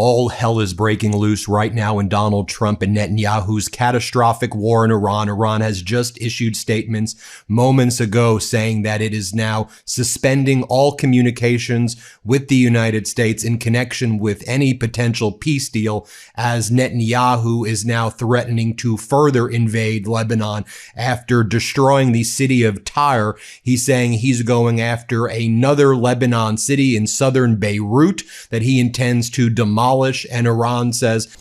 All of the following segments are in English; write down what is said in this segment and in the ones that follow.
All hell is breaking loose right now in Donald Trump and Netanyahu's catastrophic war in Iran. Iran has just issued statements moments ago saying that it is now suspending all communications with the United States in connection with any potential peace deal, as Netanyahu is now threatening to further invade Lebanon after destroying the city of Tyre. He's saying he's going after another Lebanon city in southern Beirut that he intends to demolish. And Iran says,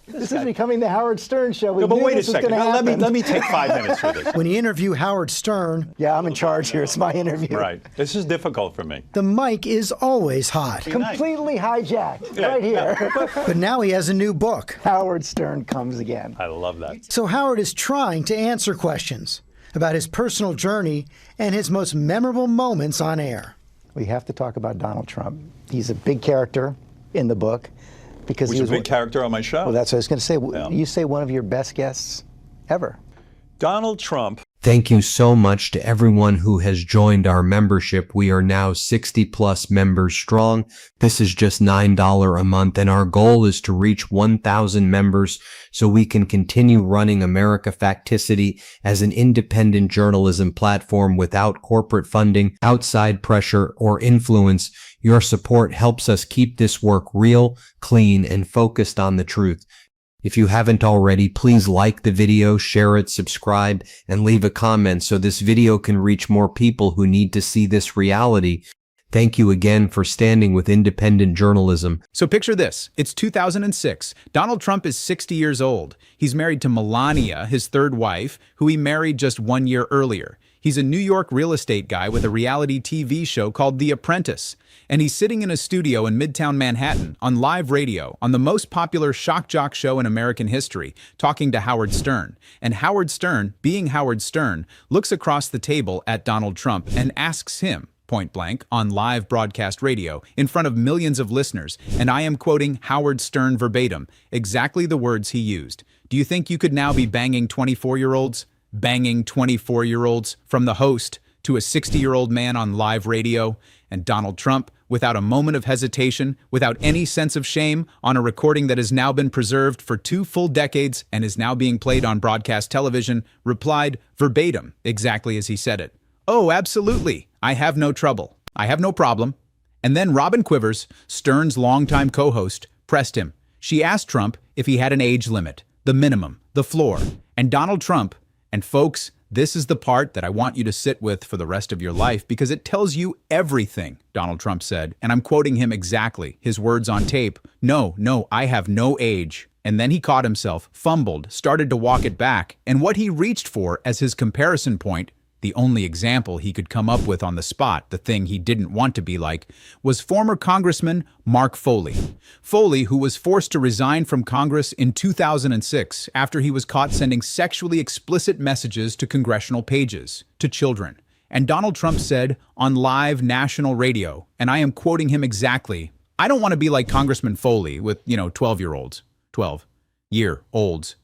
this is becoming the Howard Stern show. No, but wait a second. Now, let me take 5 minutes for this. When you interview Howard Stern... Yeah, I'm in charge here. It's my interview. Right. This is difficult for me. The mic is always hot. Completely hijacked. Right here. But now he has a new book. Howard Stern comes again. I love that. So Howard is trying to answer questions about his personal journey and his most memorable moments on air. We have to talk about Donald Trump. He's a big character in the book because he was a big character on my show. Well, that's what I was going to say. Yeah. You say one of your best guests ever. Donald Trump. Thank you so much to everyone who has joined our membership. We are now 60 plus members strong. This is just $9 a month, and our goal is to reach 1,000 members so we can continue running America Facticity as an independent journalism platform without corporate funding, outside pressure, or influence. Your support helps us keep this work real, clean, and focused on the truth. If you haven't already, please like the video, share it, subscribe, and leave a comment so this video can reach more people who need to see this reality. Thank you again for standing with independent journalism. So picture this. It's 2006. Donald Trump is 60 years old. He's married to Melania, his third wife, who he married just 1 year earlier. He's a New York real estate guy with a reality TV show called The Apprentice. And he's sitting in a studio in Midtown Manhattan on live radio on the most popular shock jock show in American history, talking to Howard Stern. And Howard Stern, being Howard Stern, looks across the table at Donald Trump and asks him, point blank, on live broadcast radio in front of millions of listeners. And I am quoting Howard Stern verbatim, exactly the words he used. Do you think you could now be banging 24-year-olds? Banging 24-year-olds from the host to a 60-year-old man on live radio? And Donald Trump, without a moment of hesitation, without any sense of shame, on a recording that has now been preserved for 2 full decades and is now being played on broadcast television, replied verbatim, exactly as he said it. Oh, absolutely. I have no trouble. I have no problem. And then Robin Quivers, Stern's longtime co-host, pressed him. She asked Trump if he had an age limit, the minimum, the floor. And Donald Trump, and folks, this is the part that I want you to sit with for the rest of your life because it tells you everything, Donald Trump said. And I'm quoting him exactly, his words on tape. No, I have no age. And then he caught himself, fumbled, started to walk it back. And what he reached for as his comparison point, the only example he could come up with on the spot, the thing he didn't want to be like, was former Congressman Mark Foley. Foley, who was forced to resign from Congress in 2006 after he was caught sending sexually explicit messages to congressional pages, to children. And Donald Trump said on live national radio, and I am quoting him exactly, I don't want to be like Congressman Foley with, 12-year-olds, 12-year-olds.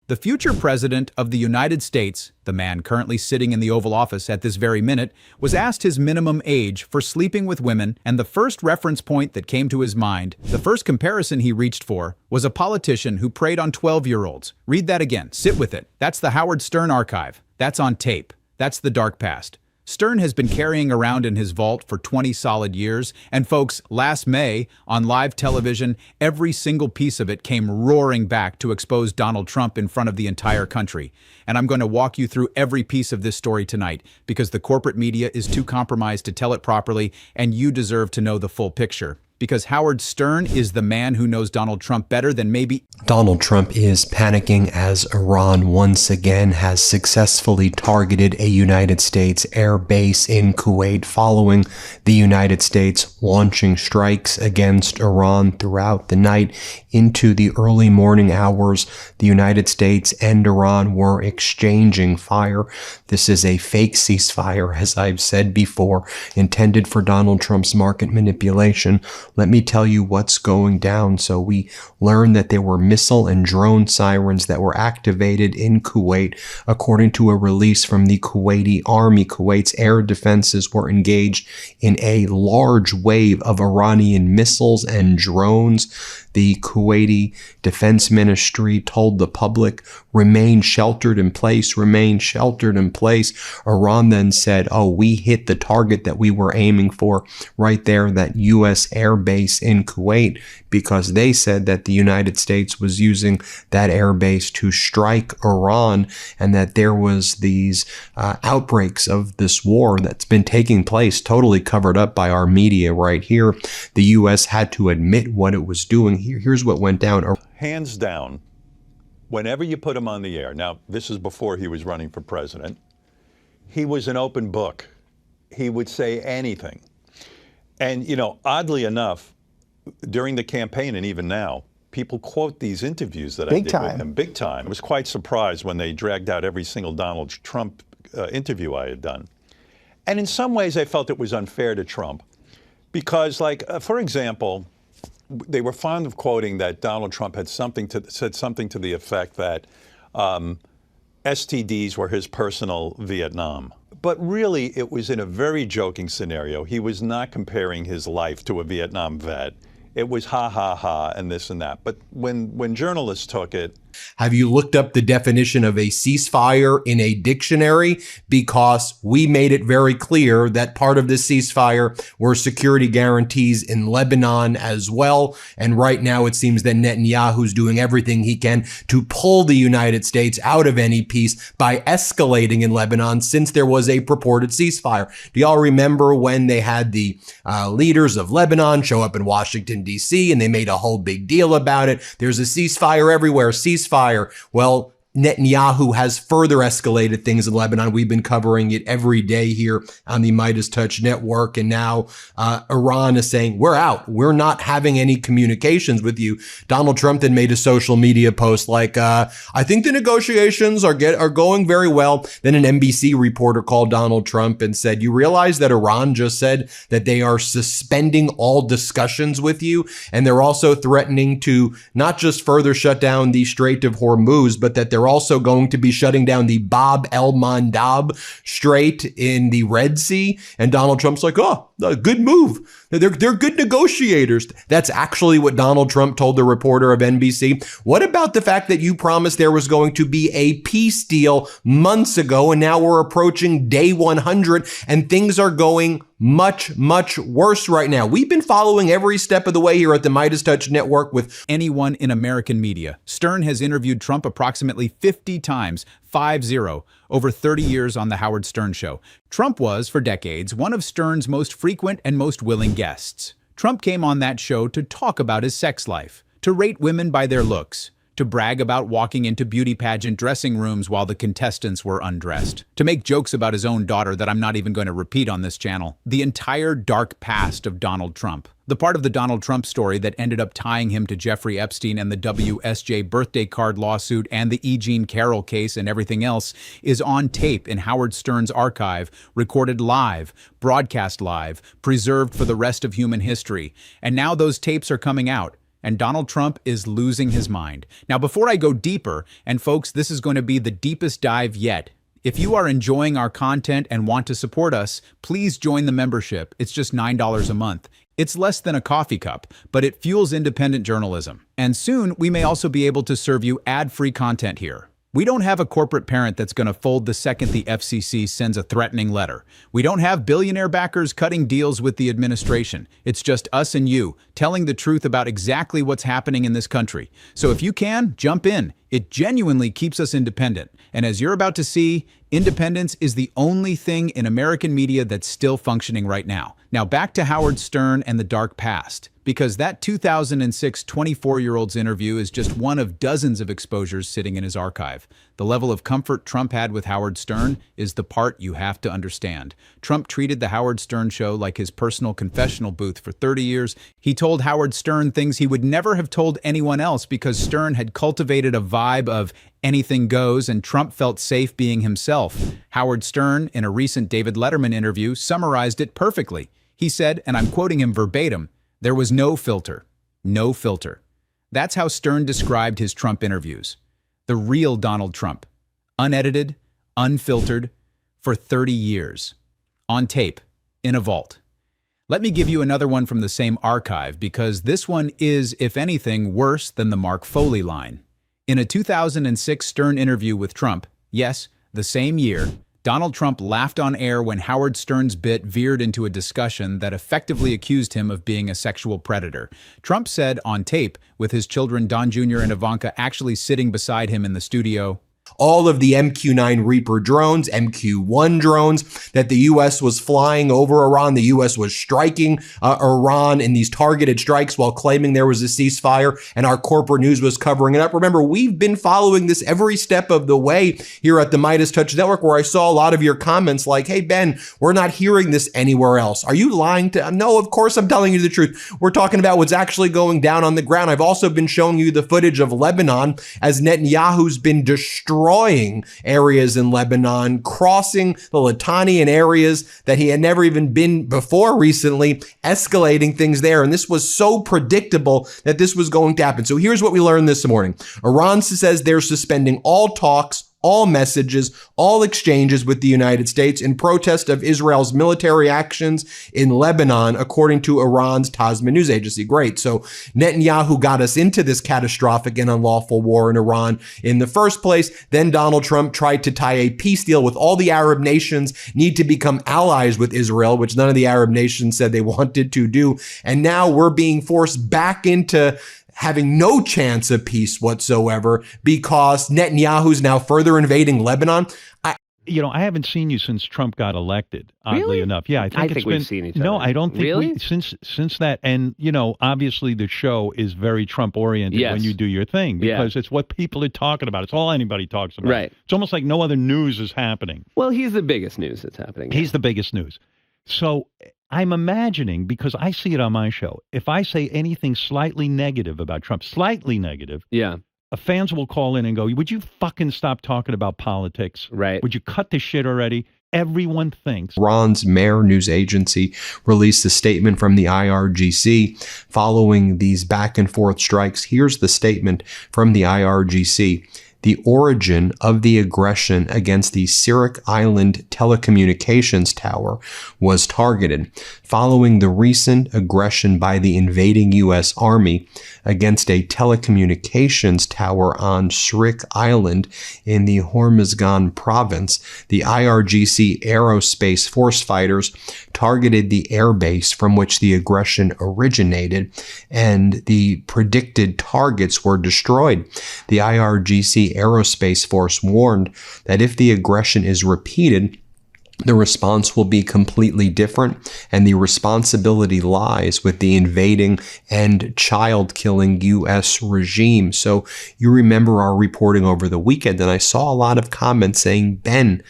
The future president of the United States, the man currently sitting in the Oval Office at this very minute, was asked his minimum age for sleeping with women, and the first reference point that came to his mind, the first comparison he reached for, was a politician who preyed on 12-year-olds. Read that again. Sit with it. That's the Howard Stern archive. That's on tape. That's the dark past. Stern has been carrying around in his vault for 20 solid years, and folks, last May, on live television, every single piece of it came roaring back to expose Donald Trump in front of the entire country. And I'm going to walk you through every piece of this story tonight, because the corporate media is too compromised to tell it properly, and you deserve to know the full picture. Because Howard Stern is the man who knows Donald Trump better than maybe... Donald Trump is panicking as Iran once again has successfully targeted a United States air base in Kuwait following the United States launching strikes against Iran throughout the night into the early morning hours. The United States and Iran were exchanging fire. This is a fake ceasefire, as I've said before, intended for Donald Trump's market manipulation. let me tell you what's going down. So we learned that there were missile and drone sirens that were activated in Kuwait, according to a release from the Kuwaiti army. Kuwait's air defenses were engaged in a large wave of Iranian missiles and drones. The Kuwaiti Defense Ministry told the public, remain sheltered in place, remain sheltered in place. Iran then said, oh, we hit the target that we were aiming for right there, that U.S. air base in Kuwait, because they said that the United States was using that air base to strike Iran, and that there was these outbreaks of this war that's been taking place, totally covered up by our media right here. The U.S. had to admit what it was doing. Here's what went down. Hands down, whenever you put him on the air, now this is before he was running for president, he was an open book. He would say anything. And, you know, oddly enough, during the campaign and even now, people quote these interviews that I did with him big time. I was quite surprised when they dragged out every single Donald Trump interview I had done. And in some ways, I felt it was unfair to Trump because, like, for example, they were fond of quoting that Donald Trump had said something to the effect that STDs were his personal Vietnam. But really, it was in a very joking scenario. He was not comparing his life to a Vietnam vet. It was ha, ha, ha, and this and that. But when journalists took it, have you looked up the definition of a ceasefire in a dictionary? Because we made it very clear that part of this ceasefire were security guarantees in Lebanon as well. And right now it seems that Netanyahu's doing everything he can to pull the United States out of any peace by escalating in Lebanon since there was a purported ceasefire. Do y'all remember when they had the leaders of Lebanon show up in Washington, D.C., and they made a whole big deal about it? There's a ceasefire everywhere, ceasefire. Well, Netanyahu has further escalated things in Lebanon. We've been covering it every day here on the Midas Touch Network. And now Iran is saying, we're out. We're not having any communications with you. Donald Trump then made a social media post like, I think the negotiations are going very well. Then an NBC reporter called Donald Trump and said, you realize that Iran just said that they are suspending all discussions with you. And they're also threatening to not just further shut down the Strait of Hormuz, but that they're also going to be shutting down the Bab el-Mandab Strait in the Red Sea. And Donald Trump's like, oh, good move. They're good negotiators. That's actually what Donald Trump told the reporter of NBC. What about the fact that you promised there was going to be a peace deal months ago, and now we're approaching day 100 and things are going much, much worse right now? We've been following every step of the way here at the Midas Touch Network with anyone in American media. Stern has interviewed Trump approximately 50 times, 50, over 30 years on The Howard Stern Show. Trump was, for decades, one of Stern's most frequent and most willing guests. Trump came on that show to talk about his sex life, to rate women by their looks, to brag about walking into beauty pageant dressing rooms while the contestants were undressed, to make jokes about his own daughter that I'm not even going to repeat on this channel. The entire dark past of Donald Trump. The part of the Donald Trump story that ended up tying him to Jeffrey Epstein and the WSJ birthday card lawsuit and the E. Jean Carroll case and everything else is on tape in Howard Stern's archive, recorded live, broadcast live, preserved for the rest of human history. And now those tapes are coming out. And Donald Trump is losing his mind. Now, before I go deeper, and folks, this is going to be the deepest dive yet. If you are enjoying our content and want to support us, please join the membership. It's just $9 a month. It's less than a coffee cup, but it fuels independent journalism. And soon, we may also be able to serve you ad-free content here. We don't have a corporate parent that's going to fold the second the FCC sends a threatening letter. We don't have billionaire backers cutting deals with the administration. It's just us and you, telling the truth about exactly what's happening in this country. So if you can, jump in. It genuinely keeps us independent. And as you're about to see, independence is the only thing in American media that's still functioning right now. Now back to Howard Stern and the dark past. Because that 2006 24-year-old's interview is just one of dozens of exposures sitting in his archive. The level of comfort Trump had with Howard Stern is the part you have to understand. Trump treated the Howard Stern Show like his personal confessional booth for 30 years. He told Howard Stern things he would never have told anyone else because Stern had cultivated a vibe of anything goes and Trump felt safe being himself. Howard Stern, in a recent David Letterman interview, summarized it perfectly. He said, and I'm quoting him verbatim, There was no filter. No filter. That's how Stern described his Trump interviews. The real Donald Trump. Unedited, unfiltered, for 30 years. On tape, in a vault. Let me give you another one from the same archive, because this one is, if anything, worse than the Mark Foley line. In a 2006 Stern interview with Trump, yes, the same year, Donald Trump laughed on air when Howard Stern's bit veered into a discussion that effectively accused him of being a sexual predator. Trump said on tape, with his children Don Jr. and Ivanka actually sitting beside him in the studio, all of the MQ-9 Reaper drones, MQ-1 drones that the U.S. was flying over Iran. The U.S. was striking Iran in these targeted strikes while claiming there was a ceasefire, and our corporate news was covering it up. Remember, we've been following this every step of the way here at the Midas Touch Network, where I saw a lot of your comments like, hey, Ben, we're not hearing this anywhere else. Are you lying to? No, of course I'm telling you the truth. We're talking about what's actually going down on the ground. I've also been showing you the footage of Lebanon as Netanyahu's been destroying areas in Lebanon, crossing the Litanian areas that he had never even been before recently, escalating things there. And this was so predictable that this was going to happen. So here's what we learned this morning. Iran says they're suspending all talks, all messages, all exchanges with the United States in protest of Israel's military actions in Lebanon, according to Iran's Tasma news agency. Great. So Netanyahu got us into this catastrophic and unlawful war in Iran in the first place. Then Donald Trump tried to tie a peace deal with all the Arab nations, need to become allies with Israel, which none of the Arab nations said they wanted to do. And now we're being forced back into having no chance of peace whatsoever because Netanyahu's now further invading Lebanon. I haven't seen you since Trump got elected, oddly Really? enough. Yeah, I think we've seen each other. No, I don't think Really? since that. And, obviously the show is very Trump-oriented Yes. when you do your thing because it's what people are talking about. It's all anybody talks about. Right. It's almost like no other news is happening. Well, he's the biggest news that's happening. He's the biggest news. So I'm imagining, because I see it on my show, if I say anything slightly negative about Trump, slightly negative, Yeah. fans will call in and go, would you fucking stop talking about politics? Right. Would you cut this shit already? Everyone thinks. Iran's Mehr news agency released a statement from the IRGC following these back and forth strikes. Here's the statement from the IRGC. The origin of the aggression against the Sirik Island telecommunications tower was targeted following the recent aggression by the invading U.S. Army against a telecommunications tower on Sirik Island in the Hormuzgan province. The IRGC Aerospace Force fighters targeted the airbase from which the aggression originated, and the predicted targets were destroyed. The IRGC Aerospace Force warned that if the aggression is repeated, the response will be completely different, and the responsibility lies with the invading and child-killing U.S. regime. So you remember our reporting over the weekend, and I saw a lot of comments saying, Ben,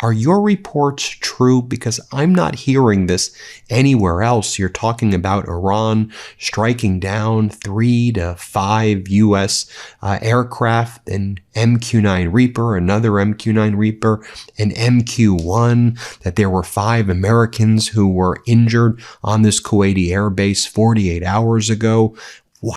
are your reports true? Because I'm not hearing this anywhere else. You're talking about Iran striking down 3 to 5 U.S. Aircraft, an MQ-9 Reaper, another MQ-9 Reaper, an MQ-1, that there were 5 Americans who were injured on this Kuwaiti airbase 48 hours ago.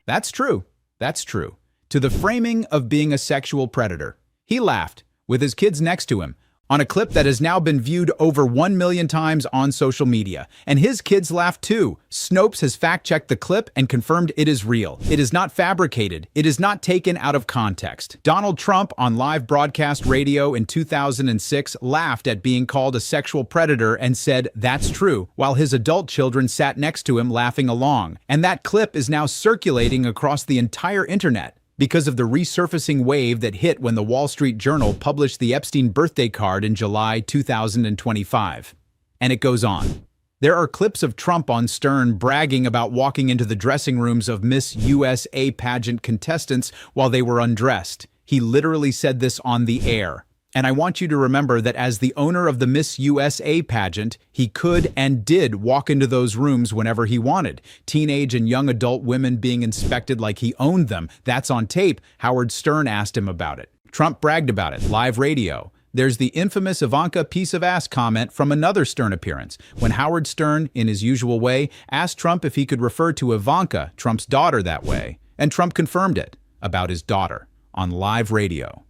That's true. That's true. To the framing of being a sexual predator, he laughed, with his kids next to him, on a clip that has now been viewed over 1 million times on social media. And his kids laughed too. Snopes has fact-checked the clip and confirmed it is real. It is not fabricated. It is not taken out of context. Donald Trump, on live broadcast radio in 2006, laughed at being called a sexual predator and said, "That's true," while his adult children sat next to him laughing along. And that clip is now circulating across the entire internet, because of the resurfacing wave that hit when the Wall Street Journal published the Epstein birthday card in July 2025. And it goes on. There are clips of Trump on Stern bragging about walking into the dressing rooms of Miss USA pageant contestants while they were undressed. He literally said this on the air. And I want you to remember that as the owner of the Miss USA pageant, he could and did walk into those rooms whenever he wanted. Teenage and young adult women being inspected like he owned them. That's on tape. Howard Stern asked him about it. Trump bragged about it, live radio. There's the infamous Ivanka piece of ass comment from another Stern appearance, when Howard Stern, in his usual way, asked Trump if he could refer to Ivanka, Trump's daughter, that way. And Trump confirmed it, about his daughter, on live radio.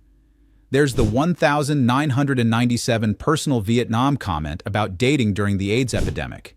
There's the 1,997 personal Vietnam comment about dating during the AIDS epidemic.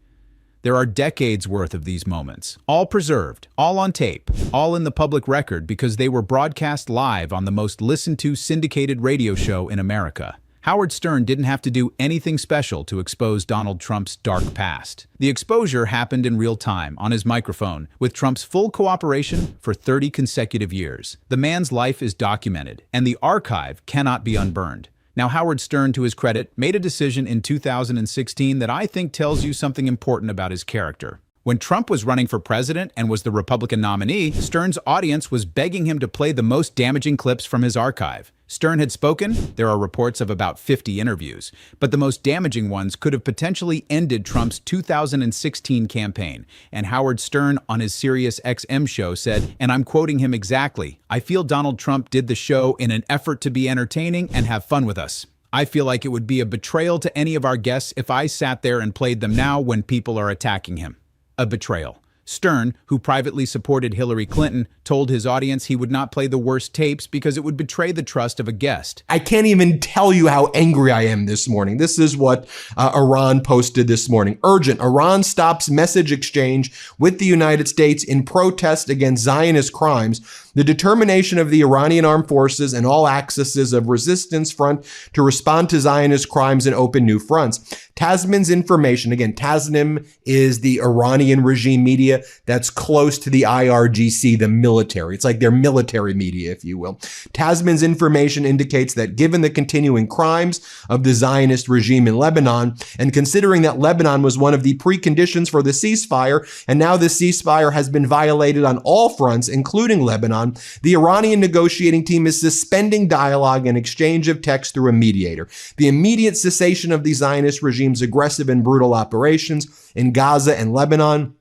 There are decades worth of these moments, all preserved, all on tape, all in the public record because they were broadcast live on the most listened to syndicated radio show in America. Howard Stern didn't have to do anything special to expose Donald Trump's dark past. The exposure happened in real time, on his microphone, with Trump's full cooperation for 30 consecutive years. The man's life is documented, and the archive cannot be unburned. Now, Howard Stern, to his credit, made a decision in 2016 that I think tells you something important about his character. When Trump was running for president and was the Republican nominee, Stern's audience was begging him to play the most damaging clips from his archive. Stern had spoken, there are reports of about 50 interviews, but the most damaging ones could have potentially ended Trump's 2016 campaign. And Howard Stern on his Sirius XM show said, and I'm quoting him exactly, "I feel Donald Trump did the show in an effort to be entertaining and have fun with us. I feel like it would be a betrayal to any of our guests if I sat there and played them now when people are attacking him." A betrayal. Stern, who privately supported Hillary Clinton, told his audience he would not play the worst tapes because it would betray the trust of a guest. I can't even tell you how angry I am this morning. This is what Iran posted this morning. Urgent. Iran stops message exchange with the United States in protest against Zionist crimes. The determination of the Iranian armed forces and all axes of resistance front to respond to Zionist crimes and open new fronts. Tasman's information, again, Tasnim is the Iranian regime media that's close to the IRGC, the military. It's like their military media, if you will. Tasman's information indicates that given the continuing crimes of the Zionist regime in Lebanon, and considering that Lebanon was one of the preconditions for the ceasefire, and now the ceasefire has been violated on all fronts, including Lebanon, the Iranian negotiating team is suspending dialogue and exchange of text through a mediator. The immediate cessation of the Zionist regime's aggressive and brutal operations in Gaza and Lebanon,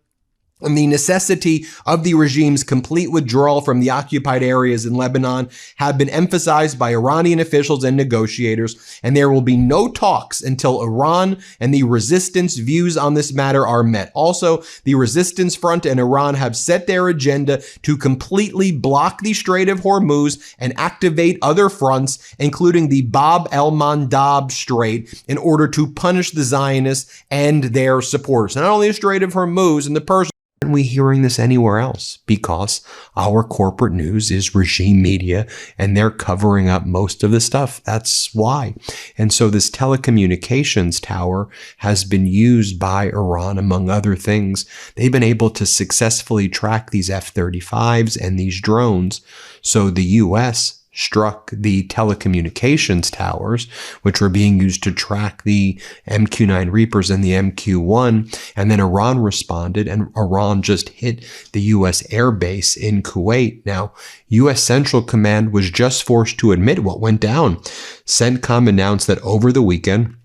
and the necessity of the regime's complete withdrawal from the occupied areas in Lebanon have been emphasized by Iranian officials and negotiators, and there will be no talks until Iran and the resistance views on this matter are met. Also, the resistance front and Iran have set their agenda to completely block the Strait of Hormuz and activate other fronts, including the Bab el-Mandab Strait, in order to punish the Zionists and their supporters. Not only the Strait of Hormuz and the Persian. Aren't we hearing this anywhere else? Because our corporate news is regime media and they're covering up most of the stuff. That's why. And so this telecommunications tower has been used by Iran, among other things. They've been able to successfully track these F-35s and these drones. So the U.S. struck the telecommunications towers, which were being used to track the MQ-9 Reapers and the MQ-1. And then Iran responded, and Iran just hit the U.S. air base in Kuwait. Now, U.S. Central Command was just forced to admit what went down. CENTCOM announced that over the weekend,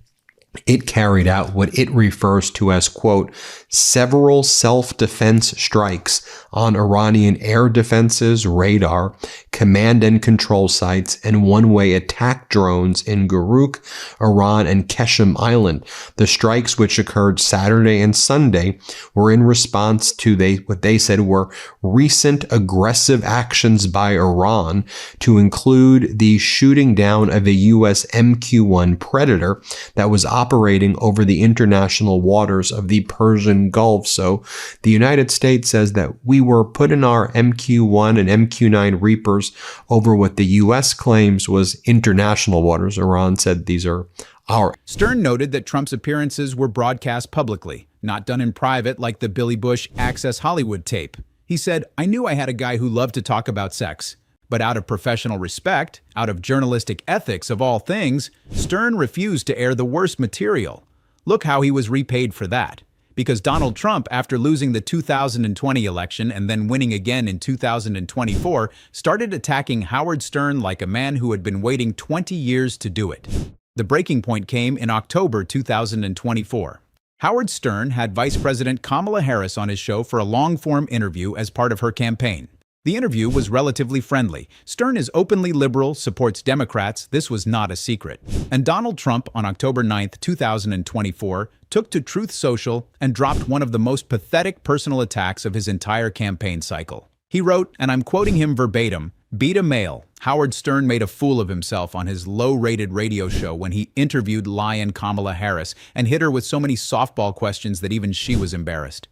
it carried out what it refers to as, quote, several self-defense strikes on Iranian air defenses, radar, command and control sites, and one-way attack drones in Guruk, Iran, and Keshem Island. The strikes, which occurred Saturday and Sunday, were in response to what they said were recent aggressive actions by Iran, to include the shooting down of a U.S. MQ-1 Predator that was operating over the international waters of the Persian Gulf. So the United States says that we were putting our MQ-1 and MQ-9 Reapers over what the U.S. claims was international waters. Iran said these are our. Stern noted that Trump's appearances were broadcast publicly, not done in private like the Billy Bush Access Hollywood tape. He said, "I knew I had a guy who loved to talk about sex. But out of professional respect, out of journalistic ethics of all things, Stern refused to air the worst material. Look how he was repaid for that. Because Donald Trump, after losing the 2020 election and then winning again in 2024, started attacking Howard Stern like a man who had been waiting 20 years to do it." The breaking point came in October 2024. Howard Stern had Vice President Kamala Harris on his show for a long-form interview as part of her campaign. The interview was relatively friendly. Stern is openly liberal, supports Democrats. This was not a secret. And Donald Trump, on October 9th, 2024, took to Truth Social and dropped one of the most pathetic personal attacks of his entire campaign cycle. He wrote, and I'm quoting him verbatim, "Beta male. Howard Stern made a fool of himself on his low-rated radio show when he interviewed lion Kamala Harris and hit her with so many softball questions that even she was embarrassed."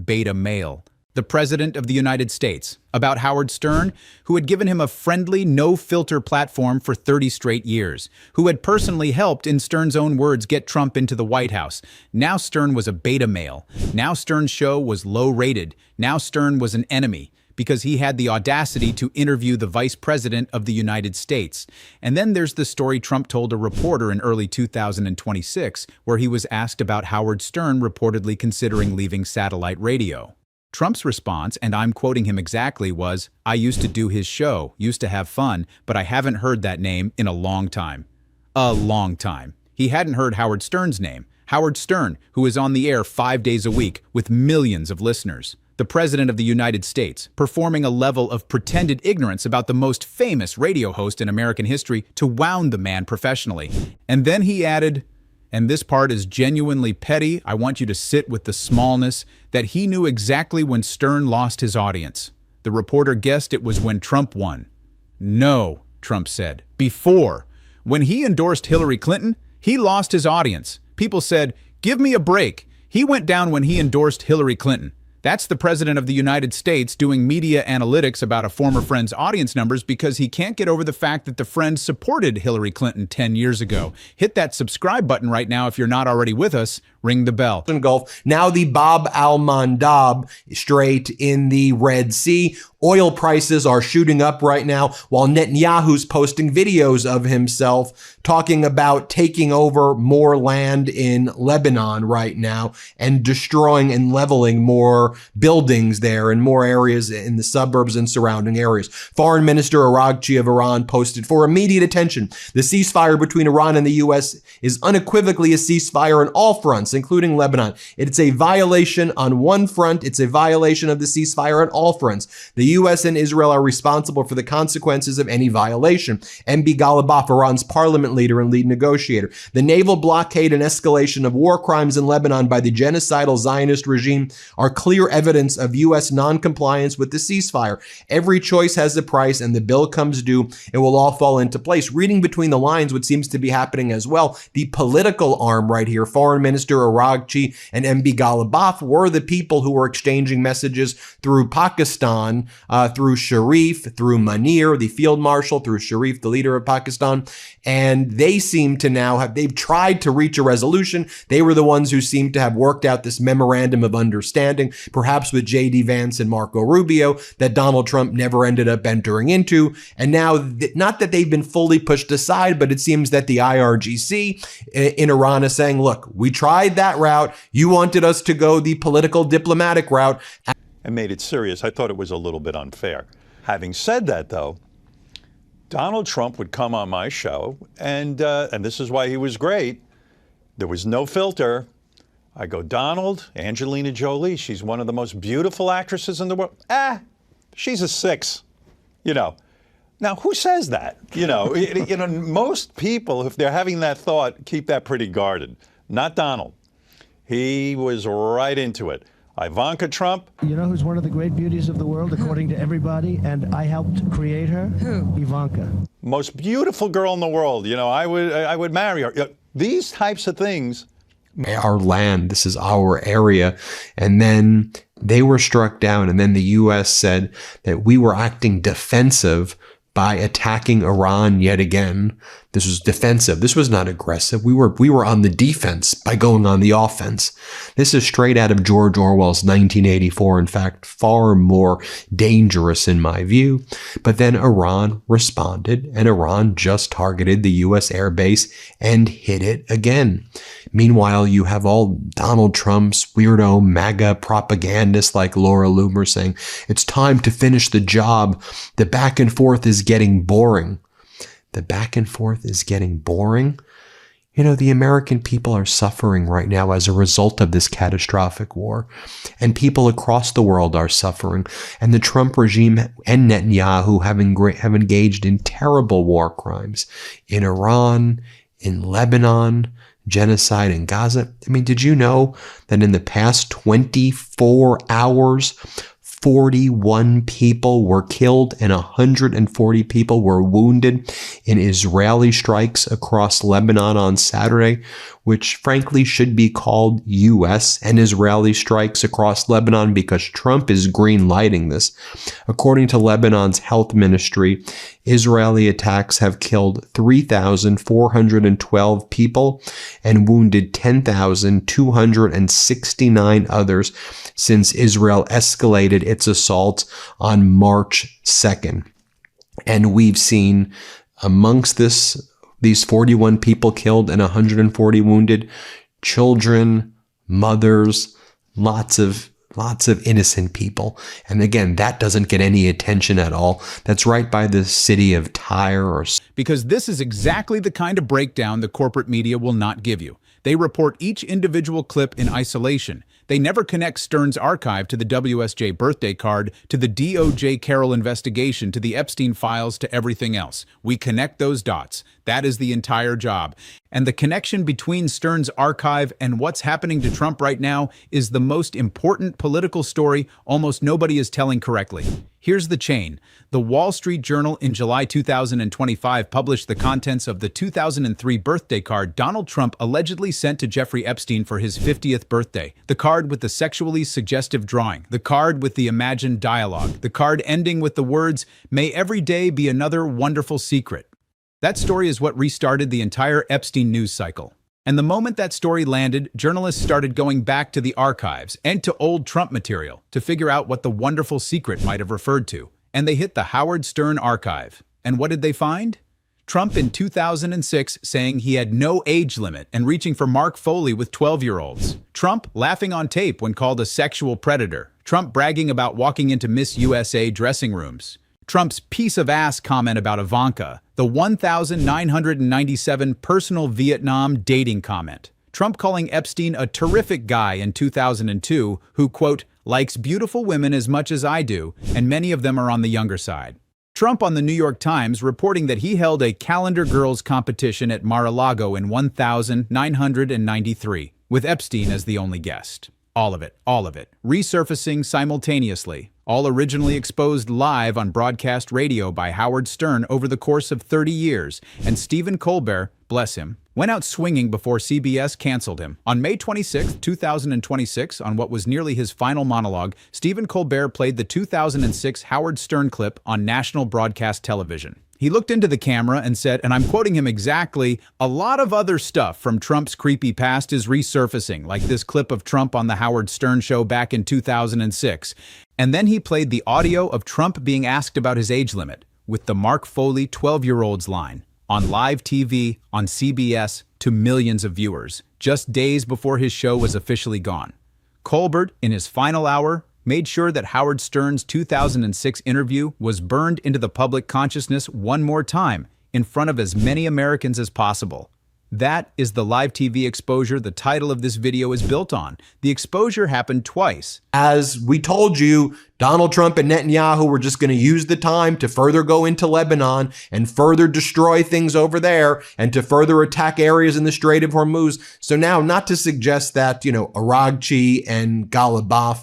Beta male. The President of the United States, about Howard Stern, who had given him a friendly, no-filter platform for 30 straight years, who had personally helped, in Stern's own words, get Trump into the White House. Now Stern was a beta male. Now Stern's show was low-rated. Now Stern was an enemy, because he had the audacity to interview the Vice President of the United States. And then there's the story Trump told a reporter in early 2026, where he was asked about Howard Stern reportedly considering leaving satellite radio. Trump's response, and I'm quoting him exactly, was, "I used to do his show, used to have fun, but I haven't heard that name in a long time." A long time. He hadn't heard Howard Stern's name. Howard Stern, who is on the air 5 days a week with millions of listeners. The President of the United States, performing a level of pretended ignorance about the most famous radio host in American history to wound the man professionally. And then he added, and this part is genuinely petty, I want you to sit with the smallness, that he knew exactly when Stern lost his audience. The reporter guessed it was when Trump won. No, Trump said. Before. When he endorsed Hillary Clinton, he lost his audience. People said, "Give me a break." He went down when he endorsed Hillary Clinton. That's the President of the United States doing media analytics about a former friend's audience numbers because he can't get over the fact that the friend supported Hillary Clinton 10 years ago. Hit that subscribe button right now if you're not already with us. Ring the bell. Gulf. Now the Bab al-Mandab Strait in the Red Sea. Oil prices are shooting up right now while Netanyahu's posting videos of himself talking about taking over more land in Lebanon right now and destroying and leveling more buildings there and more areas in the suburbs and surrounding areas. Foreign Minister Araghchi of Iran posted, for immediate attention, the ceasefire between Iran and the U.S. is unequivocally a ceasefire on all fronts, including Lebanon. It's a violation on one front. It's a violation of the ceasefire on all fronts. The U.S. and Israel are responsible for the consequences of any violation. MB Ghalibaf, Iran's parliament leader and lead negotiator. The naval blockade and escalation of war crimes in Lebanon by the genocidal Zionist regime are clear evidence of U.S. non-compliance with the ceasefire. Every choice has a price, and the bill comes due. It will all fall into place. Reading between the lines, what seems to be happening as well, the political arm right here, Foreign Minister Araghchi and MB Ghalibaf, were the people who were exchanging messages through Pakistan, through Sharif, through Munir, the field marshal, through Sharif, the leader of Pakistan. And they seem to now they've tried to reach a resolution. They were the ones who seem to have worked out this memorandum of understanding, perhaps with J.D. Vance and Marco Rubio, that Donald Trump never ended up entering into. And now, not that they've been fully pushed aside, but it seems that the IRGC in Iran is saying, look, we tried that route. You wanted us to go the political diplomatic route. And made it serious. I thought it was a little bit unfair. Having said that, though, Donald Trump would come on my show, and this is why he was great. There was no filter. I go, Donald, Angelina Jolie, she's one of the most beautiful actresses in the world. She's a 6, you know. Now, who says that? You know, most people, if they're having that thought, keep that pretty guarded. Not Donald. He was right into it. Ivanka Trump. You know who's one of the great beauties of the world, according to everybody, and I helped create her? Who? Ivanka. Most beautiful girl in the world. You know, I would marry her. These types of things. Our land, this is our area. And then they were struck down. And then the U.S. said that we were acting defensive by attacking Iran yet again. This was defensive. This was not aggressive. We were on the defense by going on the offense. This is straight out of George Orwell's 1984. In fact, far more dangerous in my view. But then Iran responded, and Iran just targeted the U.S. air base and hit it again. Meanwhile, you have all Donald Trump's weirdo MAGA propagandists like Laura Loomer saying, it's time to finish the job. The back and forth is getting boring. The back and forth is getting boring. You know, the American people are suffering right now as a result of this catastrophic war, and people across the world are suffering. And the Trump regime and Netanyahu have engaged in terrible war crimes in Iran, in Lebanon, genocide in Gaza. I mean, did you know that in the past 24 hours, 41 people were killed and 140 people were wounded in Israeli strikes across Lebanon on Saturday, which frankly should be called U.S. and Israeli strikes across Lebanon because Trump is green-lighting this. According to Lebanon's health ministry, Israeli attacks have killed 3,412 people and wounded 10,269 others since Israel escalated its assault on March 2nd. And we've seen amongst these 41 people killed and 140 wounded, children, mothers, lots of innocent people. And again, that doesn't get any attention at all. That's right by the city of Tyre. Because this is exactly the kind of breakdown the corporate media will not give you. They report each individual clip in isolation. They never connect Stern's archive to the WSJ birthday card, to the DOJ Carroll investigation, to the Epstein files, to everything else. We connect those dots. That is the entire job. And the connection between Stern's archive and what's happening to Trump right now is the most important political story almost nobody is telling correctly. Here's the chain. The Wall Street Journal in July 2025 published the contents of the 2003 birthday card Donald Trump allegedly sent to Jeffrey Epstein for his 50th birthday. The card with the sexually suggestive drawing. The card with the imagined dialogue. The card ending with the words, "May every day be another wonderful secret." That story is what restarted the entire Epstein news cycle. And the moment that story landed, journalists started going back to the archives and to old Trump material to figure out what the wonderful secret might have referred to. And they hit the Howard Stern archive. And what did they find? Trump in 2006 saying he had no age limit and reaching for Mark Foley with 12-year-olds. Trump laughing on tape when called a sexual predator. Trump bragging about walking into Miss USA dressing rooms. Trump's piece of ass comment about Ivanka, the 1,997 personal Vietnam dating comment. Trump calling Epstein a terrific guy in 2002 who, quote, likes beautiful women as much as I do, and many of them are on the younger side. Trump on the New York Times reporting that he held a calendar girls competition at Mar-a-Lago in 1993, with Epstein as the only guest. All of it, resurfacing simultaneously, all originally exposed live on broadcast radio by Howard Stern over the course of 30 years, and Stephen Colbert, bless him, went out swinging before CBS canceled him. On May 26, 2026, on what was nearly his final monologue, Stephen Colbert played the 2006 Howard Stern clip on national broadcast television. He looked into the camera and said, and I'm quoting him exactly, "A lot of other stuff from Trump's creepy past is resurfacing, like this clip of Trump on the Howard Stern show back in 2006. And then he played the audio of Trump being asked about his age limit, with the Mark Foley 12-year-olds line, on live TV, on CBS, to millions of viewers, just days before his show was officially gone. Colbert, in his final hour, made sure that Howard Stern's 2006 interview was burned into the public consciousness one more time in front of as many Americans as possible. That is the live TV exposure the title of this video is built on. The exposure happened twice. As we told you, Donald Trump and Netanyahu were just going to use the time to further go into Lebanon and further destroy things over there and to further attack areas in the Strait of Hormuz. So now, not to suggest that, Aragchi and Ghalibaf,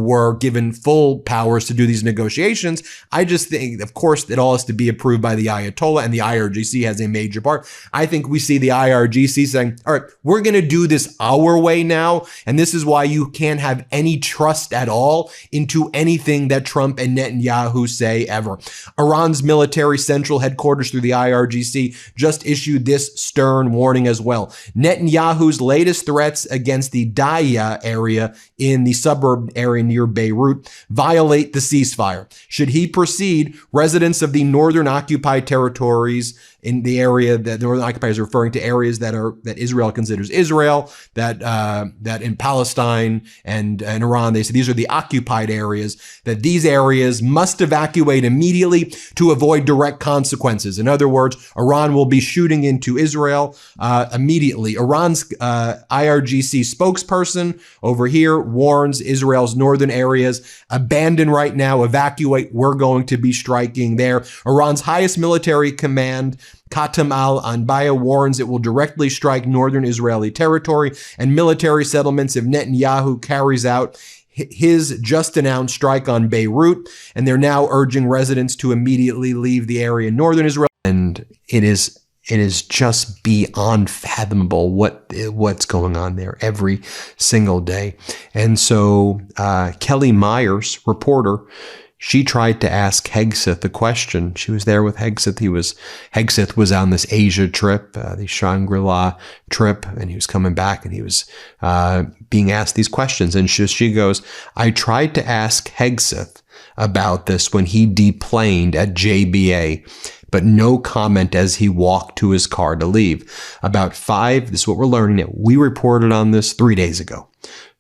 were given full powers to do these negotiations. I just think, of course, it all has to be approved by the Ayatollah, and the IRGC has a major part. I think we see the IRGC saying, all right, we're going to do this our way now. And this is why you can't have any trust at all into anything that Trump and Netanyahu say ever. Iran's military central headquarters through the IRGC just issued this stern warning as well. Netanyahu's latest threats against the Daya area in the suburb area near Beirut violate the ceasefire. Should he proceed, residents of the northern occupied territories in the area that the Northern occupiers are referring to areas that Israel considers Israel, that in Palestine and Iran, they say these are the occupied areas, that these areas must evacuate immediately to avoid direct consequences. In other words, Iran will be shooting into Israel immediately. Iran's IRGC spokesperson over here warns Israel's northern areas, abandon right now, evacuate, we're going to be striking there. Iran's highest military command, Khatam al-Anbaya, warns it will directly strike northern Israeli territory and military settlements if Netanyahu carries out his just announced strike on Beirut, and they're now urging residents to immediately leave the area in northern Israel. And it is just beyond fathomable what's going on there every single day. And so Kelly Myers, reporter, she tried to ask Hegseth a question. She was there with Hegseth. Hegseth was on this Asia trip, the Shangri-La trip, and he was coming back and he was being asked these questions. And she goes, I tried to ask Hegseth about this when he deplaned at JBA, but no comment as he walked to his car to leave. This is what we're learning. We reported on this 3 days ago.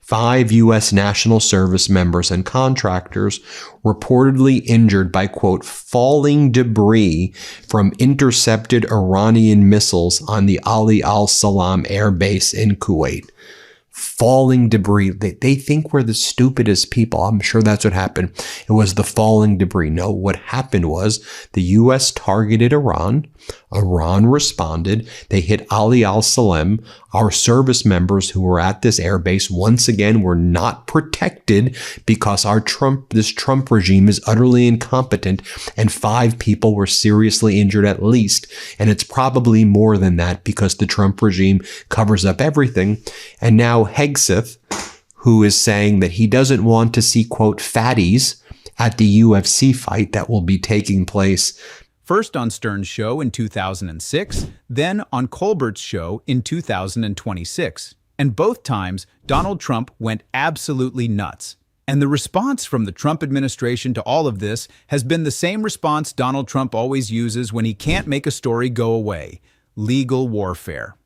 5 U.S. national service members and contractors reportedly injured by, quote, falling debris from intercepted Iranian missiles on the Ali al-Salam air base in Kuwait. Falling debris. They think we're the stupidest people. I'm sure that's what happened. It was the falling debris. No, what happened was the U.S. targeted Iran. Iran responded. They hit Ali al-Salam. Our service members who were at this airbase, once again, were not protected because this Trump regime is utterly incompetent, and 5 people were seriously injured at least. And it's probably more than that because the Trump regime covers up everything. And now Hegseth, who is saying that he doesn't want to see, quote, fatties at the UFC fight that will be taking place first on Stern's show in 2006, then on Colbert's show in 2026. And both times, Donald Trump went absolutely nuts. And the response from the Trump administration to all of this has been the same response Donald Trump always uses when he can't make a story go away: legal warfare.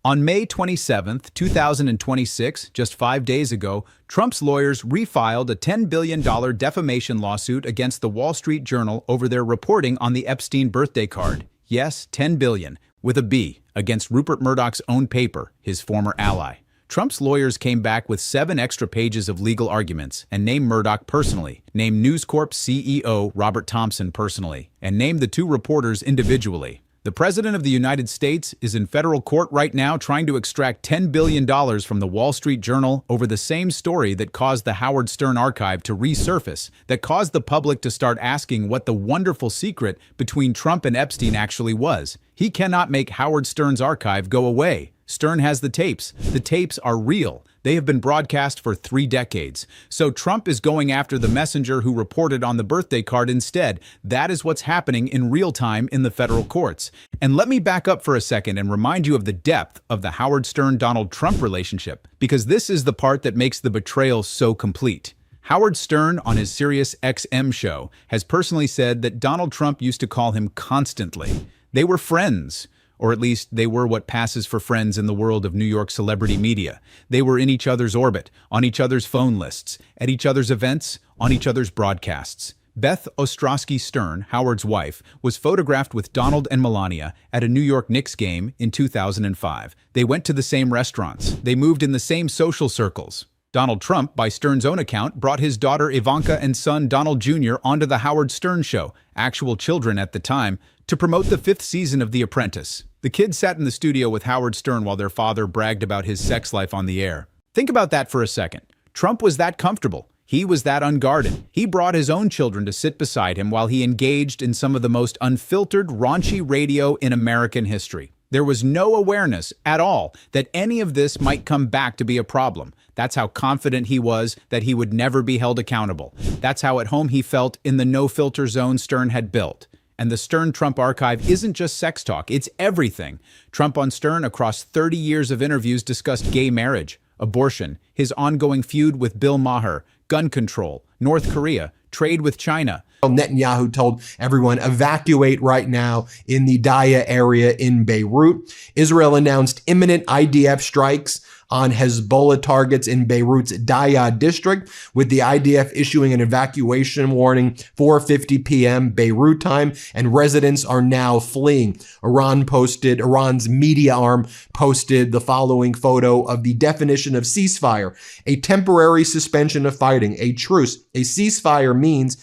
On May 27, 2026, just 5 days ago, Trump's lawyers refiled a $10 billion defamation lawsuit against the Wall Street Journal over their reporting on the Epstein birthday card. Yes, $10 billion, with a B, against Rupert Murdoch's own paper, his former ally. Trump's lawyers came back with 7 extra pages of legal arguments and named Murdoch personally, named News Corp CEO Robert Thompson personally, and named the 2 reporters individually. The President of the United States is in federal court right now trying to extract $10 billion from the Wall Street Journal over the same story that caused the Howard Stern archive to resurface, that caused the public to start asking what the wonderful secret between Trump and Epstein actually was. He cannot make Howard Stern's archive go away. Stern has the tapes. The tapes are real. They have been broadcast for 3 decades. So Trump is going after the messenger who reported on the birthday card instead. That is what's happening in real time in the federal courts. And let me back up for a second and remind you of the depth of the Howard Stern-Donald Trump relationship, because this is the part that makes the betrayal so complete. Howard Stern, on his Sirius XM show, has personally said that Donald Trump used to call him constantly. They were friends. Or at least they were what passes for friends in the world of New York celebrity media. They were in each other's orbit, on each other's phone lists, at each other's events, on each other's broadcasts. Beth Ostrowski Stern, Howard's wife, was photographed with Donald and Melania at a New York Knicks game in 2005. They went to the same restaurants. They moved in the same social circles. Donald Trump, by Stern's own account, brought his daughter Ivanka and son Donald Jr. onto the Howard Stern show, actual children at the time, to promote the 5th season of The Apprentice. The kids sat in the studio with Howard Stern while their father bragged about his sex life on the air. Think about that for a second. Trump was that comfortable. He was that unguarded. He brought his own children to sit beside him while he engaged in some of the most unfiltered, raunchy radio in American history. There was no awareness at all that any of this might come back to be a problem. That's how confident he was that he would never be held accountable. That's how at home he felt in the no-filter zone Stern had built. And the Stern-Trump archive isn't just sex talk, it's everything. Trump on Stern, across 30 years of interviews, discussed gay marriage, abortion, his ongoing feud with Bill Maher, gun control, North Korea, trade with China. Netanyahu told everyone, evacuate right now in the Daya area in Beirut. Israel announced imminent IDF strikes on Hezbollah targets in Beirut's Daya district, with the IDF issuing an evacuation warning 4:50 p.m. Beirut time, and residents are now fleeing. Iran's media arm posted the following photo of the definition of ceasefire: a temporary suspension of fighting, a truce. A ceasefire means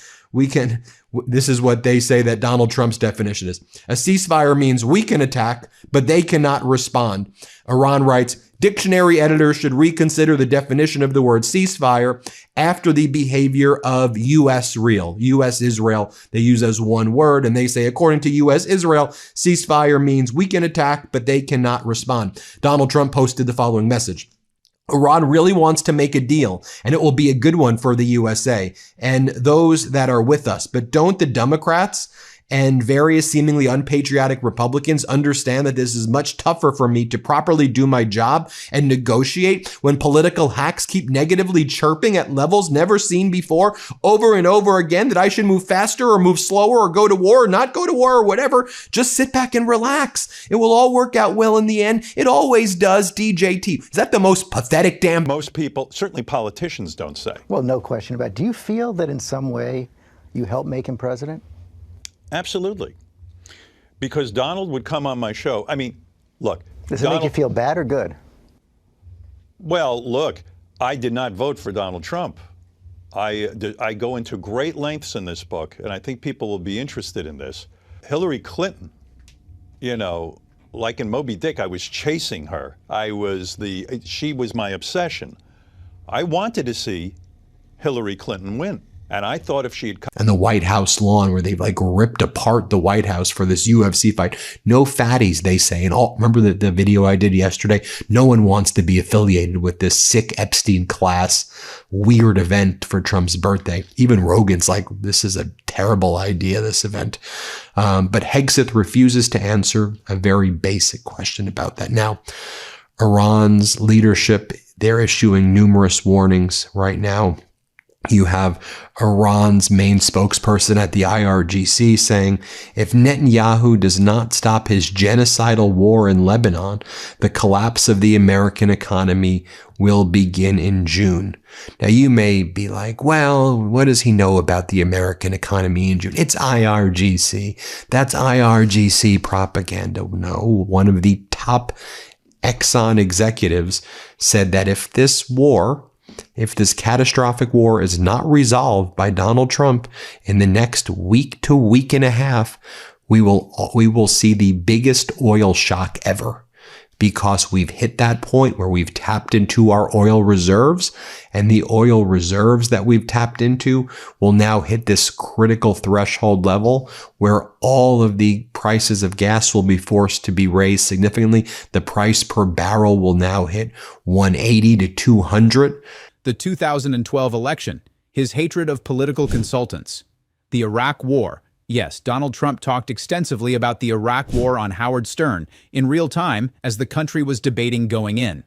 this is what they say that Donald Trump's definition is. A ceasefire means we can attack, but they cannot respond. Iran writes, dictionary editors should reconsider the definition of the word ceasefire after the behavior of U.S. Israel. They use as one word, and they say, according to U.S. Israel, ceasefire means we can attack, but they cannot respond. Donald Trump posted the following message. Iran really wants to make a deal, and it will be a good one for the USA and those that are with us. But don't the Democrats and various seemingly unpatriotic Republicans understand that this is much tougher for me to properly do my job and negotiate when political hacks keep negatively chirping at levels never seen before over and over again, that I should move faster or move slower or go to war or not go to war or whatever? Just sit back and relax. It will all work out well in the end. It always does, DJT. Is that the most pathetic damn... Most people, certainly politicians, don't say. Well, no question about it. Do you feel that in some way you helped make him president? Absolutely. Because Donald would come on my show. I mean, look. Does it make you feel bad or good? Well, look, I did not vote for Donald Trump. I go into great lengths in this book, and I think people will be interested in this. Hillary Clinton, you know, like in Moby Dick, I was chasing her. She was my obsession. I wanted to see Hillary Clinton win. And I thought if she had come... And the White House lawn where they've like ripped apart the White House for this UFC fight. No fatties, they say. And remember the video I did yesterday? No one wants to be affiliated with this sick Epstein class weird event for Trump's birthday. Even Rogan's like, this is a terrible idea, this event. But Hegseth refuses to answer a very basic question about that. Now, Iran's leadership, they're issuing numerous warnings right now. You have Iran's main spokesperson at the IRGC saying, if Netanyahu does not stop his genocidal war in Lebanon, the collapse of the American economy will begin in June. Now, you may be like, well, what does he know about the American economy in June? It's IRGC. That's IRGC propaganda. No, one of the top Exxon executives said that if this catastrophic war is not resolved by Donald Trump in the next week to week and a half, we will see the biggest oil shock ever, because we've hit that point where we've tapped into our oil reserves, and the oil reserves that we've tapped into will now hit this critical threshold level where all of the prices of gas will be forced to be raised significantly. The price per barrel will now hit 180 to 200. The 2012 election, his hatred of political consultants, the Iraq War. Yes, Donald Trump talked extensively about the Iraq War on Howard Stern in real time as the country was debating going in.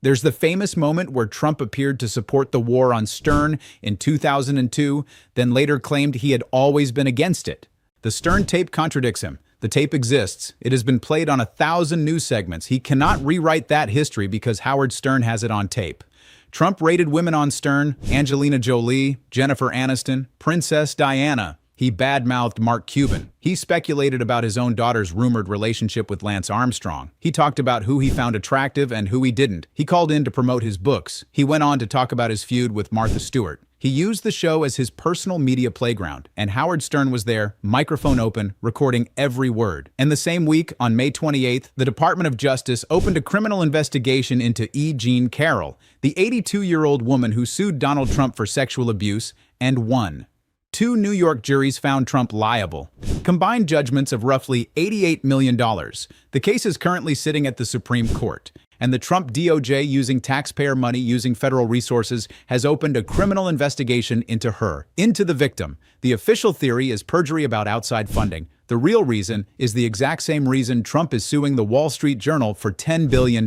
There's the famous moment where Trump appeared to support the war on Stern in 2002, then later claimed he had always been against it. The Stern tape contradicts him. The tape exists. It has been played on 1,000 news segments. He cannot rewrite that history because Howard Stern has it on tape. Trump rated women on Stern: Angelina Jolie, Jennifer Aniston, Princess Diana. He badmouthed Mark Cuban. He speculated about his own daughter's rumored relationship with Lance Armstrong. He talked about who he found attractive and who he didn't. He called in to promote his books. He went on to talk about his feud with Martha Stewart. He used the show as his personal media playground, and Howard Stern was there, microphone open, recording every word. And the same week, on May 28th, the Department of Justice opened a criminal investigation into E. Jean Carroll, the 82-year-old woman who sued Donald Trump for sexual abuse and won. 2 New York juries found Trump liable. Combined judgments of roughly $88 million. The case is currently sitting at the Supreme Court, and the Trump DOJ, using taxpayer money, using federal resources, has opened a criminal investigation into her, into the victim. The official theory is perjury about outside funding. The real reason is the exact same reason Trump is suing the Wall Street Journal for $10 billion.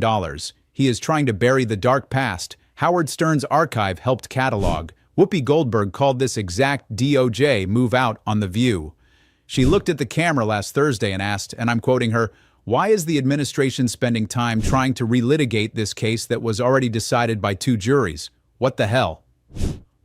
He is trying to bury the dark past Howard Stern's archive helped catalog. Whoopi Goldberg called this exact DOJ move out on The View. She looked at the camera last Thursday and asked, and I'm quoting her, "Why is the administration spending time trying to relitigate this case that was already decided by 2 juries? What the hell?"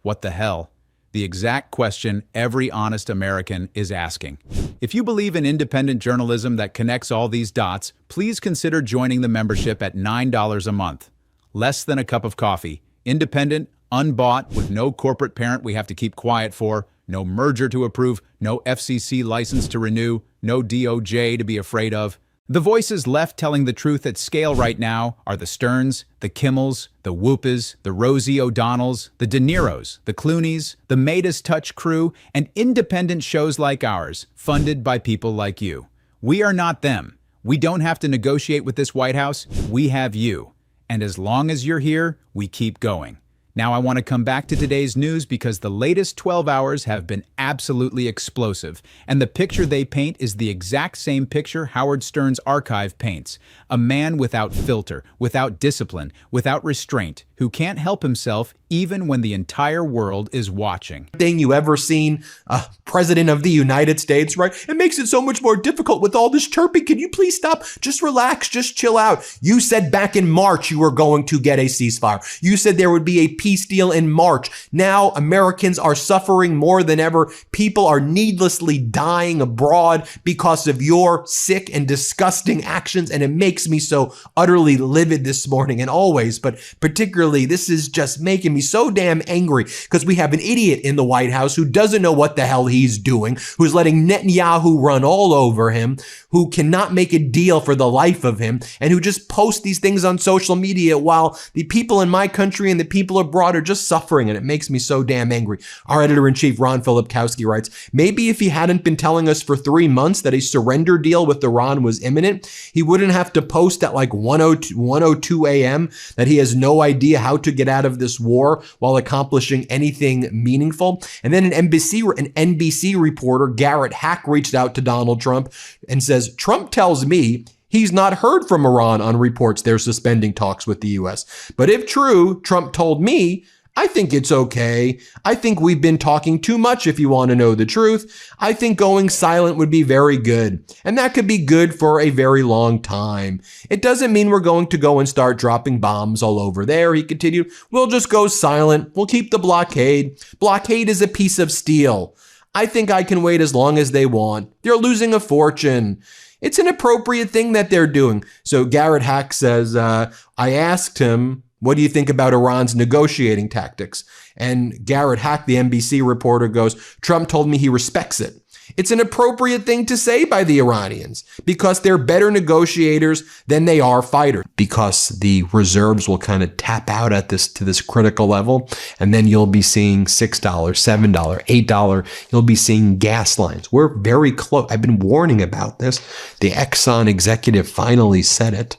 What the hell? The exact question every honest American is asking. If you believe in independent journalism that connects all these dots, please consider joining the membership at $9 a month. Less than a cup of coffee. Independent, unbought, with no corporate parent we have to keep quiet for, no merger to approve, no FCC license to renew, no DOJ to be afraid of. The voices left telling the truth at scale right now are the Sterns, the Kimmels, the Whoopas, the Rosie O'Donnells, the De Niros, the Clooneys, the Midas Touch crew, and independent shows like ours, funded by people like you. We are not them. We don't have to negotiate with this White House. We have you. And as long as you're here, we keep going. Now I want to come back to today's news because the latest 12 hours have been absolutely explosive, and the picture they paint is the exact same picture Howard Stern's archive paints. A man without filter, without discipline, without restraint, who can't help himself even when the entire world is watching. Thing you ever seen a president of the United States, right? It makes it so much more difficult with all this chirping. Can you please stop? Just relax, just chill out. You said back in March you were going to get a ceasefire. You said there would be a peace deal in March. Now Americans are suffering more than ever. People are needlessly dying abroad because of your sick and disgusting actions, and it makes me so utterly livid this morning, and always, but particularly this is just making me so damn angry because we have an idiot in the White House who doesn't know what the hell he's doing, who's letting Netanyahu run all over him, who cannot make a deal for the life of him, and who just posts these things on social media while the people in my country and the people abroad are just suffering, and it makes me so damn angry. Our editor-in-chief, Ron Filipkowski, writes, maybe if he hadn't been telling us for 3 months that a surrender deal with Iran was imminent, he wouldn't have to post at like 1:02 a.m. that he has no idea how to get out of this war while accomplishing anything meaningful. And then an NBC reporter, Garrett Hack, reached out to Donald Trump and says, Trump tells me he's not heard from Iran on reports they're suspending talks with the U.S. But if true, Trump told me, I think it's okay. I think we've been talking too much if you want to know the truth. I think going silent would be very good. And that could be good for a very long time. It doesn't mean we're going to go and start dropping bombs all over there, he continued. We'll just go silent. We'll keep the blockade. Blockade is a piece of steel. I think I can wait as long as they want. They're losing a fortune. It's an appropriate thing that they're doing. So Garrett Hack says, I asked him, what do you think about Iran's negotiating tactics? And Garrett Hack, the NBC reporter, goes, Trump told me he respects it. It's an appropriate thing to say by the Iranians because they're better negotiators than they are fighters, because the reserves will kind of tap out at this critical level. And then you'll be seeing $6, $7, $8. You'll be seeing gas lines. We're very close. I've been warning about this. The Exxon executive finally said it.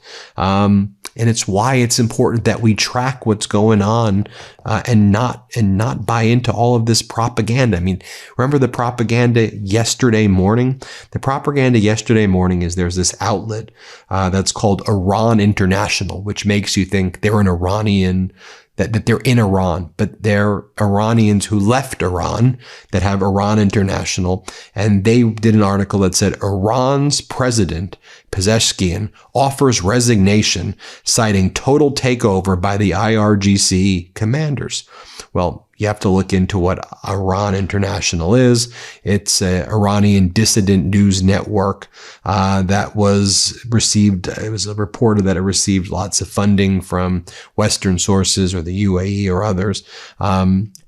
And it's why it's important that we track what's going on and not buy into all of this propaganda. I mean, remember the propaganda yesterday morning? The propaganda yesterday morning is there's this outlet that's called Iran International, which makes you think they're an Iranian, that they're in Iran, but they're Iranians who left Iran that have Iran International. And they did an article that said Iran's president, Pezeshkian, offers resignation, citing total takeover by the IRGC commanders. Well, you have to look into what Iran International is. It's an Iranian dissident news network that was received. It was a reporter that it received lots of funding from Western sources or the UAE or others.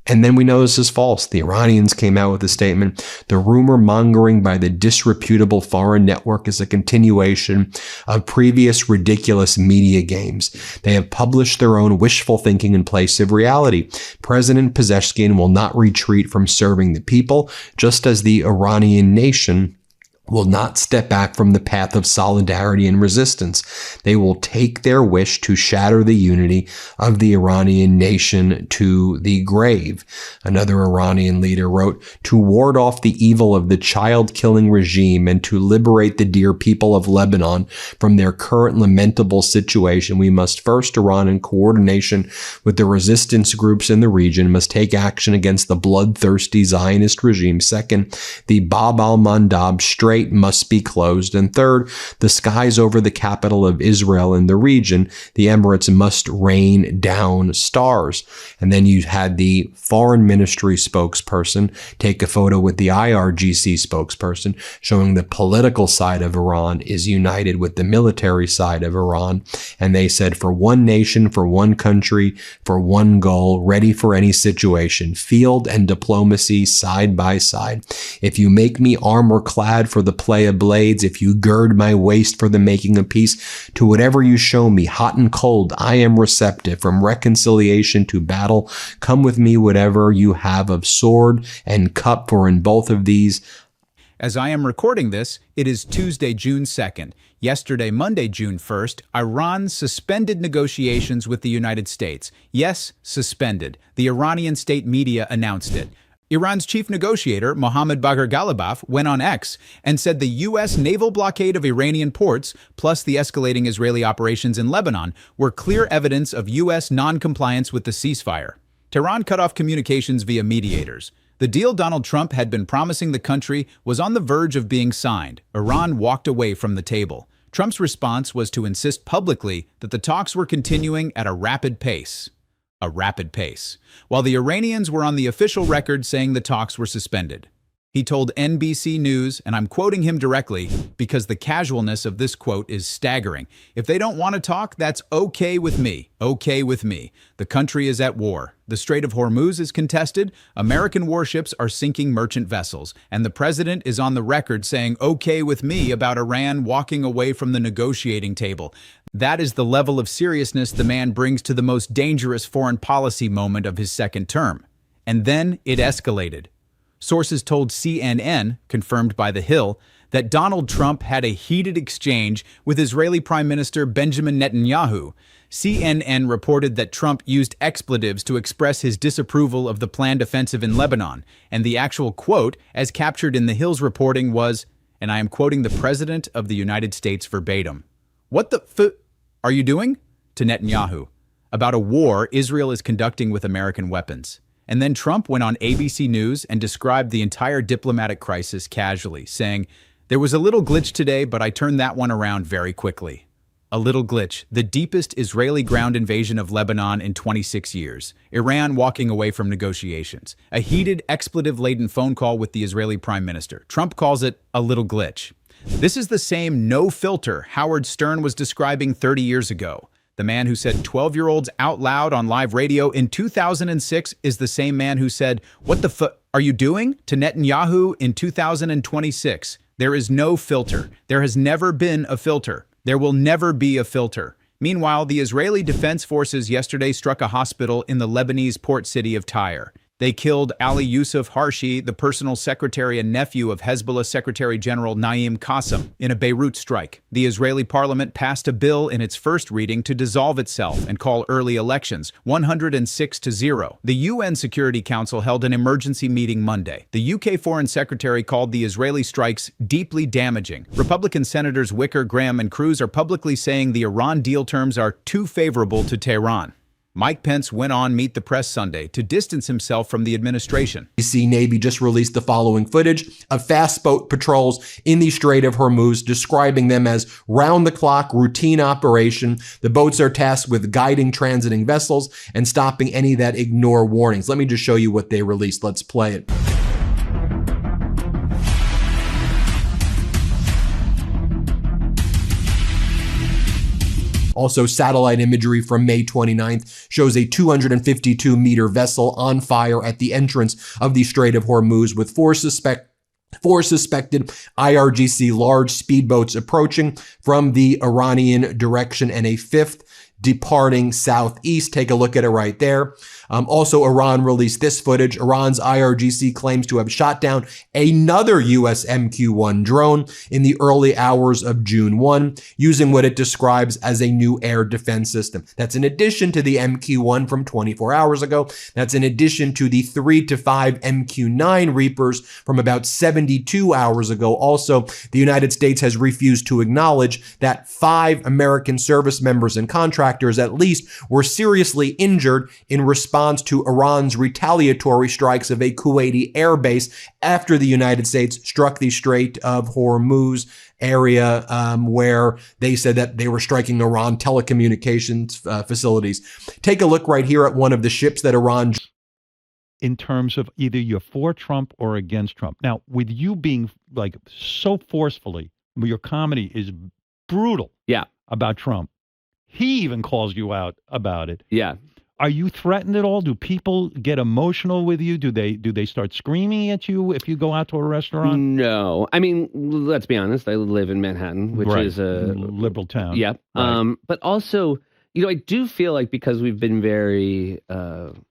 And then we know this is false. The Iranians came out with a statement. The rumor mongering by the disreputable foreign network is a continuation of previous ridiculous media games. They have published their own wishful thinking in place of reality. President Pezeshkian will not retreat from serving the people, just as the Iranian nation will not step back from the path of solidarity and resistance. They will take their wish to shatter the unity of the Iranian nation to the grave. Another Iranian leader wrote, to ward off the evil of the child-killing regime and to liberate the dear people of Lebanon from their current lamentable situation, we must first, Iran, in coordination with the resistance groups in the region, must take action against the bloodthirsty Zionist regime. Second, the Bab al-Mandab Strait must be closed. And third, the skies over the capital of Israel and the region, the Emirates, must rain down stars. And then you had the foreign ministry spokesperson take a photo with the IRGC spokesperson showing the political side of Iran is united with the military side of Iran. And they said, for one nation, for one country, for one goal, ready for any situation, field and diplomacy side by side. If you make me armor clad for the play of blades, if you gird my waist for the making of peace, to whatever you show me, hot and cold, I am receptive. From reconciliation to battle, come with me whatever you have of sword and cup, for in both of these. As I am recording this, it is Tuesday, June 2nd. Yesterday, Monday, June 1st, Iran suspended negotiations with the United States. Yes, suspended. The Iranian state media announced it. Iran's chief negotiator, Mohammad Bagher Ghalibaf, went on X and said the U.S. naval blockade of Iranian ports, plus the escalating Israeli operations in Lebanon, were clear evidence of U.S. non-compliance with the ceasefire. Tehran cut off communications via mediators. The deal Donald Trump had been promising the country was on the verge of being signed. Iran walked away from the table. Trump's response was to insist publicly that the talks were continuing at a rapid pace. While the Iranians were on the official record saying the talks were suspended. He told NBC News, and I'm quoting him directly because the casualness of this quote is staggering. If they don't want to talk, that's okay with me. Okay with me. The country is at war. The Strait of Hormuz is contested. American warships are sinking merchant vessels. And the president is on the record saying okay with me about Iran walking away from the negotiating table. That is the level of seriousness the man brings to the most dangerous foreign policy moment of his second term. And then it escalated. Sources told CNN, confirmed by The Hill, that Donald Trump had a heated exchange with Israeli Prime Minister Benjamin Netanyahu. CNN reported that Trump used expletives to express his disapproval of the planned offensive in Lebanon, and the actual quote, as captured in The Hill's reporting, was, and I am quoting the President of the United States verbatim, "What the f are you doing?" to Netanyahu, about a war Israel is conducting with American weapons. And then Trump went on ABC News and described the entire diplomatic crisis casually, saying, "There was a little glitch today, but I turned that one around very quickly." A little glitch, the deepest Israeli ground invasion of Lebanon in 26 years. Iran walking away from negotiations. A heated, expletive-laden phone call with the Israeli Prime Minister. Trump calls it a little glitch. This is the same no filter Howard Stern was describing 30 years ago. The man who said 12-year-olds out loud on live radio in 2006 is the same man who said, "What the f are you doing?" to Netanyahu in 2026. There is no filter. There has never been a filter. There will never be a filter. Meanwhile, the Israeli Defense Forces yesterday struck a hospital in the Lebanese port city of Tyre. They killed Ali Yusuf Harshi, the personal secretary and nephew of Hezbollah Secretary General Naim Qassem, in a Beirut strike. The Israeli parliament passed a bill in its first reading to dissolve itself and call early elections, 106-0. The UN Security Council held an emergency meeting Monday. The UK Foreign Secretary called the Israeli strikes deeply damaging. Republican Senators Wicker, Graham, and Cruz are publicly saying the Iran deal terms are too favorable to Tehran. Mike Pence went on Meet the Press Sunday to distance himself from the administration. DC Navy just released the following footage of fast boat patrols in the Strait of Hormuz, describing them as round-the-clock routine operation. The boats are tasked with guiding transiting vessels and stopping any that ignore warnings. Let me just show you what they released. Let's play it. Also, satellite imagery from May 29th shows a 252-meter vessel on fire at the entrance of the Strait of Hormuz with four suspected IRGC large speedboats approaching from the Iranian direction and a fifth departing southeast. Take a look at it right there. Also, Iran released this footage. Iran's IRGC claims to have shot down another U.S. MQ-1 drone in the early hours of June 1, using what it describes as a new air defense system. That's in addition to the MQ-1 from 24 hours ago. That's in addition to the 3 to 5 MQ-9 Reapers from about 72 hours ago. Also, the United States has refused to acknowledge that 5 American service members and contractors at least were seriously injured in response to Iran's retaliatory strikes of a Kuwaiti airbase after the United States struck the Strait of Hormuz area, where they said that they were striking Iran telecommunications facilities. Take a look right here at one of the ships that Iran... In terms of either you're for Trump or against Trump. Now, with you being like so forcefully, your comedy is brutal about Trump. He even calls you out about it. Yeah. Are you threatened at all? Do people get emotional with you? Do they start screaming at you if you go out to a restaurant? No. I mean, let's be honest. I live in Manhattan, which is a liberal town. Yeah. Right. But also, I do feel like because we've been very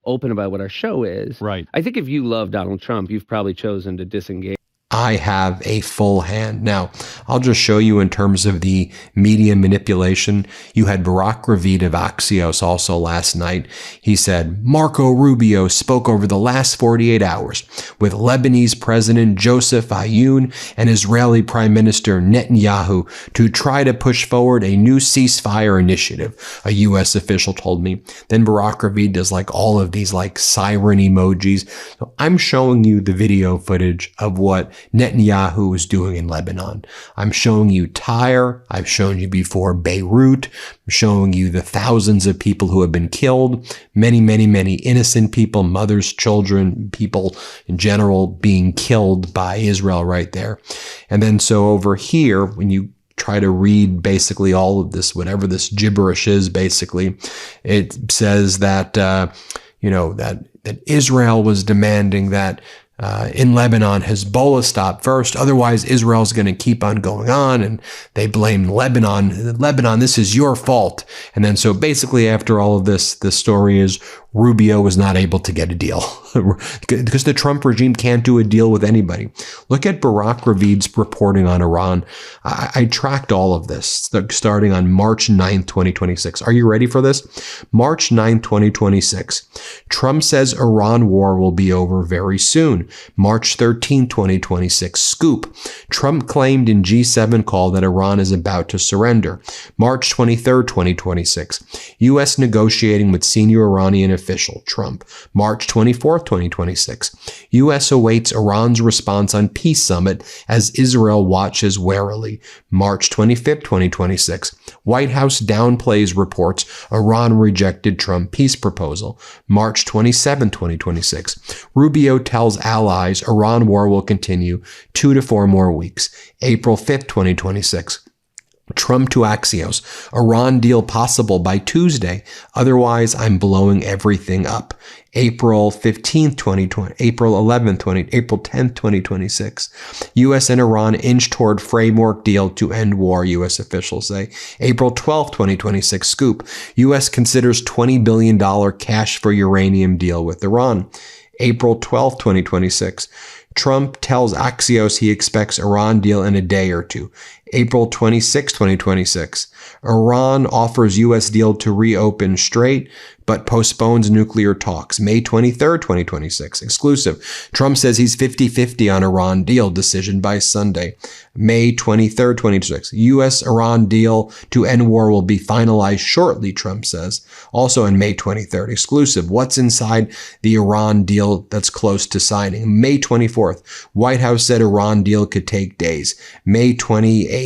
open about what our show is. Right. I think if you love Donald Trump, you've probably chosen to disengage. I have a full hand. Now, I'll just show you in terms of the media manipulation. You had Barack Ravid of Axios also last night. He said, Marco Rubio spoke over the last 48 hours with Lebanese President Joseph Aoun and Israeli Prime Minister Netanyahu to try to push forward a new ceasefire initiative, a U.S. official told me. Then Barack Ravid does like all of these like siren emojis. So I'm showing you the video footage of what Netanyahu is doing in Lebanon. I'm showing you Tyre. I've shown you before Beirut. I'm showing you the thousands of people who have been killed. Many, many, many innocent people, mothers, children, people in general being killed by Israel right there. And then so over here, when you try to read basically all of this, whatever this gibberish is, basically, it says that, that Israel was demanding that in Lebanon, Hezbollah stop first. Otherwise, Israel's going to keep on going on. And they blame Lebanon. Lebanon, this is your fault. And then so basically after all of this, the story is Rubio was not able to get a deal because the Trump regime can't do a deal with anybody. Look at Barack Ravid's reporting on Iran. I tracked all of this starting on March 9th, 2026. Are you ready for this? March 9th, 2026. Trump says Iran war will be over very soon. March 13th, 2026. Scoop. Trump claimed in G7 call that Iran is about to surrender. March 23rd, 2026. U.S. negotiating with senior Iranian official, Trump. March 24th, 2026. U.S. awaits Iran's response on peace summit as Israel watches warily. March 25th, 2026. White House downplays reports Iran rejected Trump peace proposal. March 27, 2026. Rubio tells allies Iran war will continue 2 to 4 more weeks. April 5th, 2026. Trump to Axios. Iran deal possible by Tuesday. Otherwise, I'm blowing everything up. April 15th, 2020, April 11th, April 10th, 2026. U.S. and Iran inch toward framework deal to end war, U.S. officials say. April 12th, 2026. Scoop. U.S. considers $20 billion cash for uranium deal with Iran. April 12th, 2026. Trump tells Axios he expects Iran deal in a day or two. April 26, 2026. Iran offers U.S. deal to reopen Strait, but postpones nuclear talks. May 23, 2026. Exclusive. Trump says he's 50-50 on Iran deal decision by Sunday. May 23, 2026. U.S.-Iran deal to end war will be finalized shortly, Trump says. Also on May 23rd. Exclusive. What's inside the Iran deal that's close to signing? May 24th. White House said Iran deal could take days. May 28th.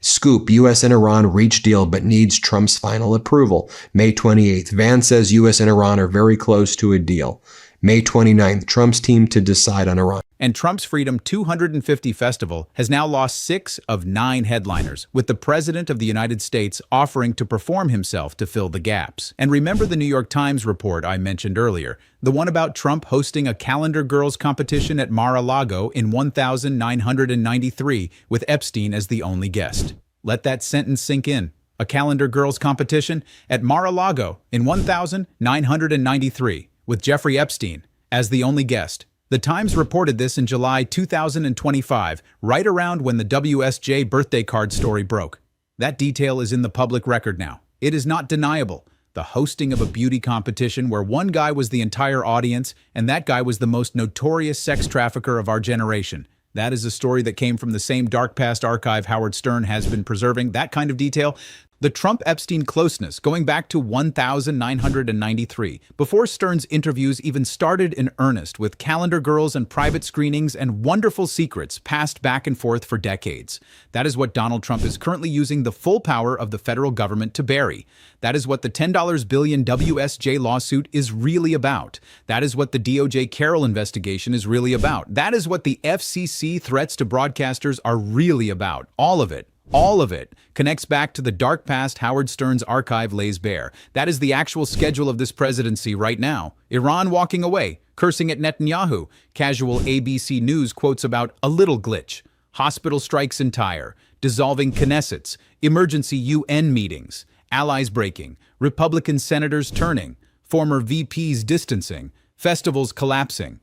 Scoop. U.S. and Iran reach deal but needs Trump's final approval. May 28th. Vance says U.S. and Iran are very close to a deal. May 29th. Trump's team to decide on Iran. And Trump's Freedom 250 Festival has now lost 6 of 9 headliners, with the President of the United States offering to perform himself to fill the gaps. And remember the New York Times report I mentioned earlier, the one about Trump hosting a calendar girls competition at Mar-a-Lago in 1993 with Epstein as the only guest. Let that sentence sink in. a calendar girls competition at Mar-a-Lago in 1993 with Jeffrey Epstein as the only guest. The Times reported this in July 2025, right around when the WSJ birthday card story broke. That detail is in the public record now. It is not deniable. The hosting of a beauty competition where one guy was the entire audience and that guy was the most notorious sex trafficker of our generation. That is a story that came from the same dark past archive Howard Stern has been preserving. That kind of detail. The Trump-Epstein closeness going back to 1993, before Stern's interviews even started in earnest, with calendar girls and private screenings and wonderful secrets passed back and forth for decades. That is what Donald Trump is currently using the full power of the federal government to bury. That is what the $10 billion WSJ lawsuit is really about. That is what the DOJ Carroll investigation is really about. That is what the FCC threats to broadcasters are really about. All of it. All of it connects back to the dark past Howard Stern's archive lays bare. That is the actual schedule of this presidency right now. Iran walking away, cursing at Netanyahu. Casual ABC News quotes about a little glitch. Hospital strikes in Tyre. Dissolving Knessets. Emergency UN meetings. Allies breaking. Republican senators turning. Former VPs distancing. Festivals collapsing.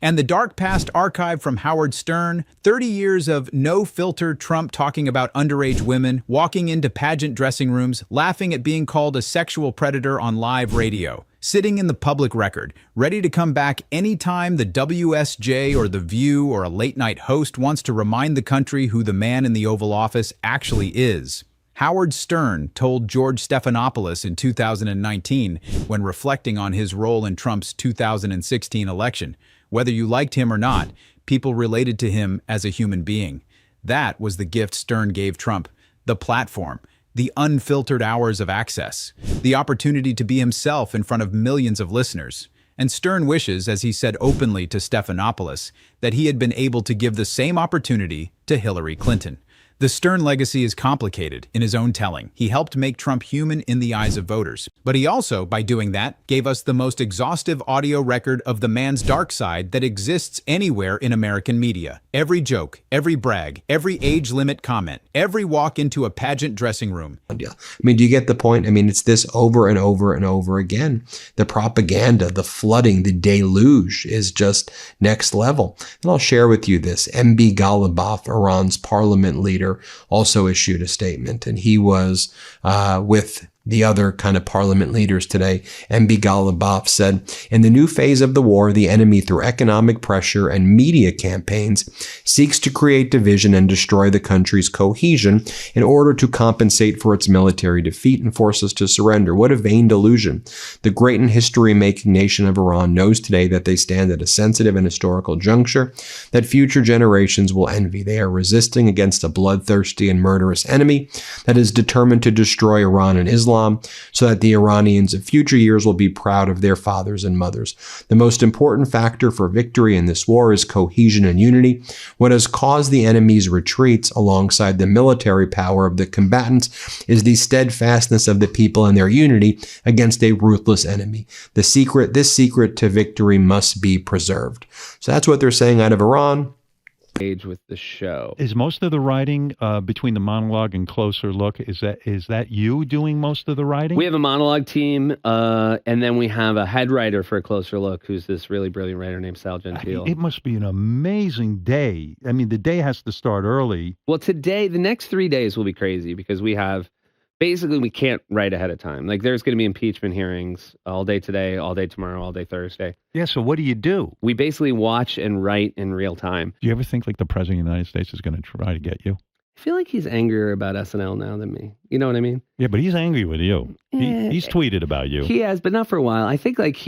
And the dark past archive from Howard Stern, 30 years of no-filter Trump talking about underage women, walking into pageant dressing rooms, laughing at being called a sexual predator on live radio, sitting in the public record, ready to come back anytime the WSJ or The View or a late-night host wants to remind the country who the man in the Oval Office actually is. Howard Stern told George Stephanopoulos in 2019, when reflecting on his role in Trump's 2016 election, whether you liked him or not, people related to him as a human being. That was the gift Stern gave Trump, the platform, the unfiltered hours of access, the opportunity to be himself in front of millions of listeners. And Stern wishes, as he said openly to Stephanopoulos, that he had been able to give the same opportunity to Hillary Clinton. The Stern legacy is complicated in his own telling. He helped make Trump human in the eyes of voters. But he also, by doing that, gave us the most exhaustive audio record of the man's dark side that exists anywhere in American media. Every joke, every brag, every age limit comment, every walk into a pageant dressing room. I mean, do you get the point? I mean, it's this over and over and over again. The propaganda, the flooding, the deluge is just next level. And I'll share with you this. MB Ghalibaf, Iran's parliament leader, also issued a statement, and he was with the other kind of parliament leaders today. MB Ghalibaf said, in the new phase of the war, the enemy, through economic pressure and media campaigns, seeks to create division and destroy the country's cohesion in order to compensate for its military defeat and force us to surrender. What a vain delusion. The great and history-making nation of Iran knows today that they stand at a sensitive and historical juncture that future generations will envy. They are resisting against a bloodthirsty and murderous enemy that is determined to destroy Iran and Islam, so that the Iranians of future years will be proud of their fathers and mothers. The most important factor for victory in this war is cohesion and unity. What has caused the enemy's retreats alongside the military power of the combatants is the steadfastness of the people and their unity against a ruthless enemy. This secret to victory must be preserved. So that's what they're saying out of Iran. Age with the show. Is most of the writing between the monologue and closer look, is that you doing most of the writing? We have a monologue team, and then we have a head writer for a closer look, who's this really brilliant writer named Sal Gentile. It must be an amazing day. I mean, the day has to start early. Well, today, the next 3 days will be crazy because we can't write ahead of time. Like, there's going to be impeachment hearings all day today, all day tomorrow, all day Thursday. Yeah, so what do you do? We basically watch and write in real time. Do you ever think like the president of the United States is going to try to get you? I feel like he's angrier about SNL now than me. You know what I mean? Yeah, but he's angry with you. He's tweeted about you. He has, but not for a while. I think like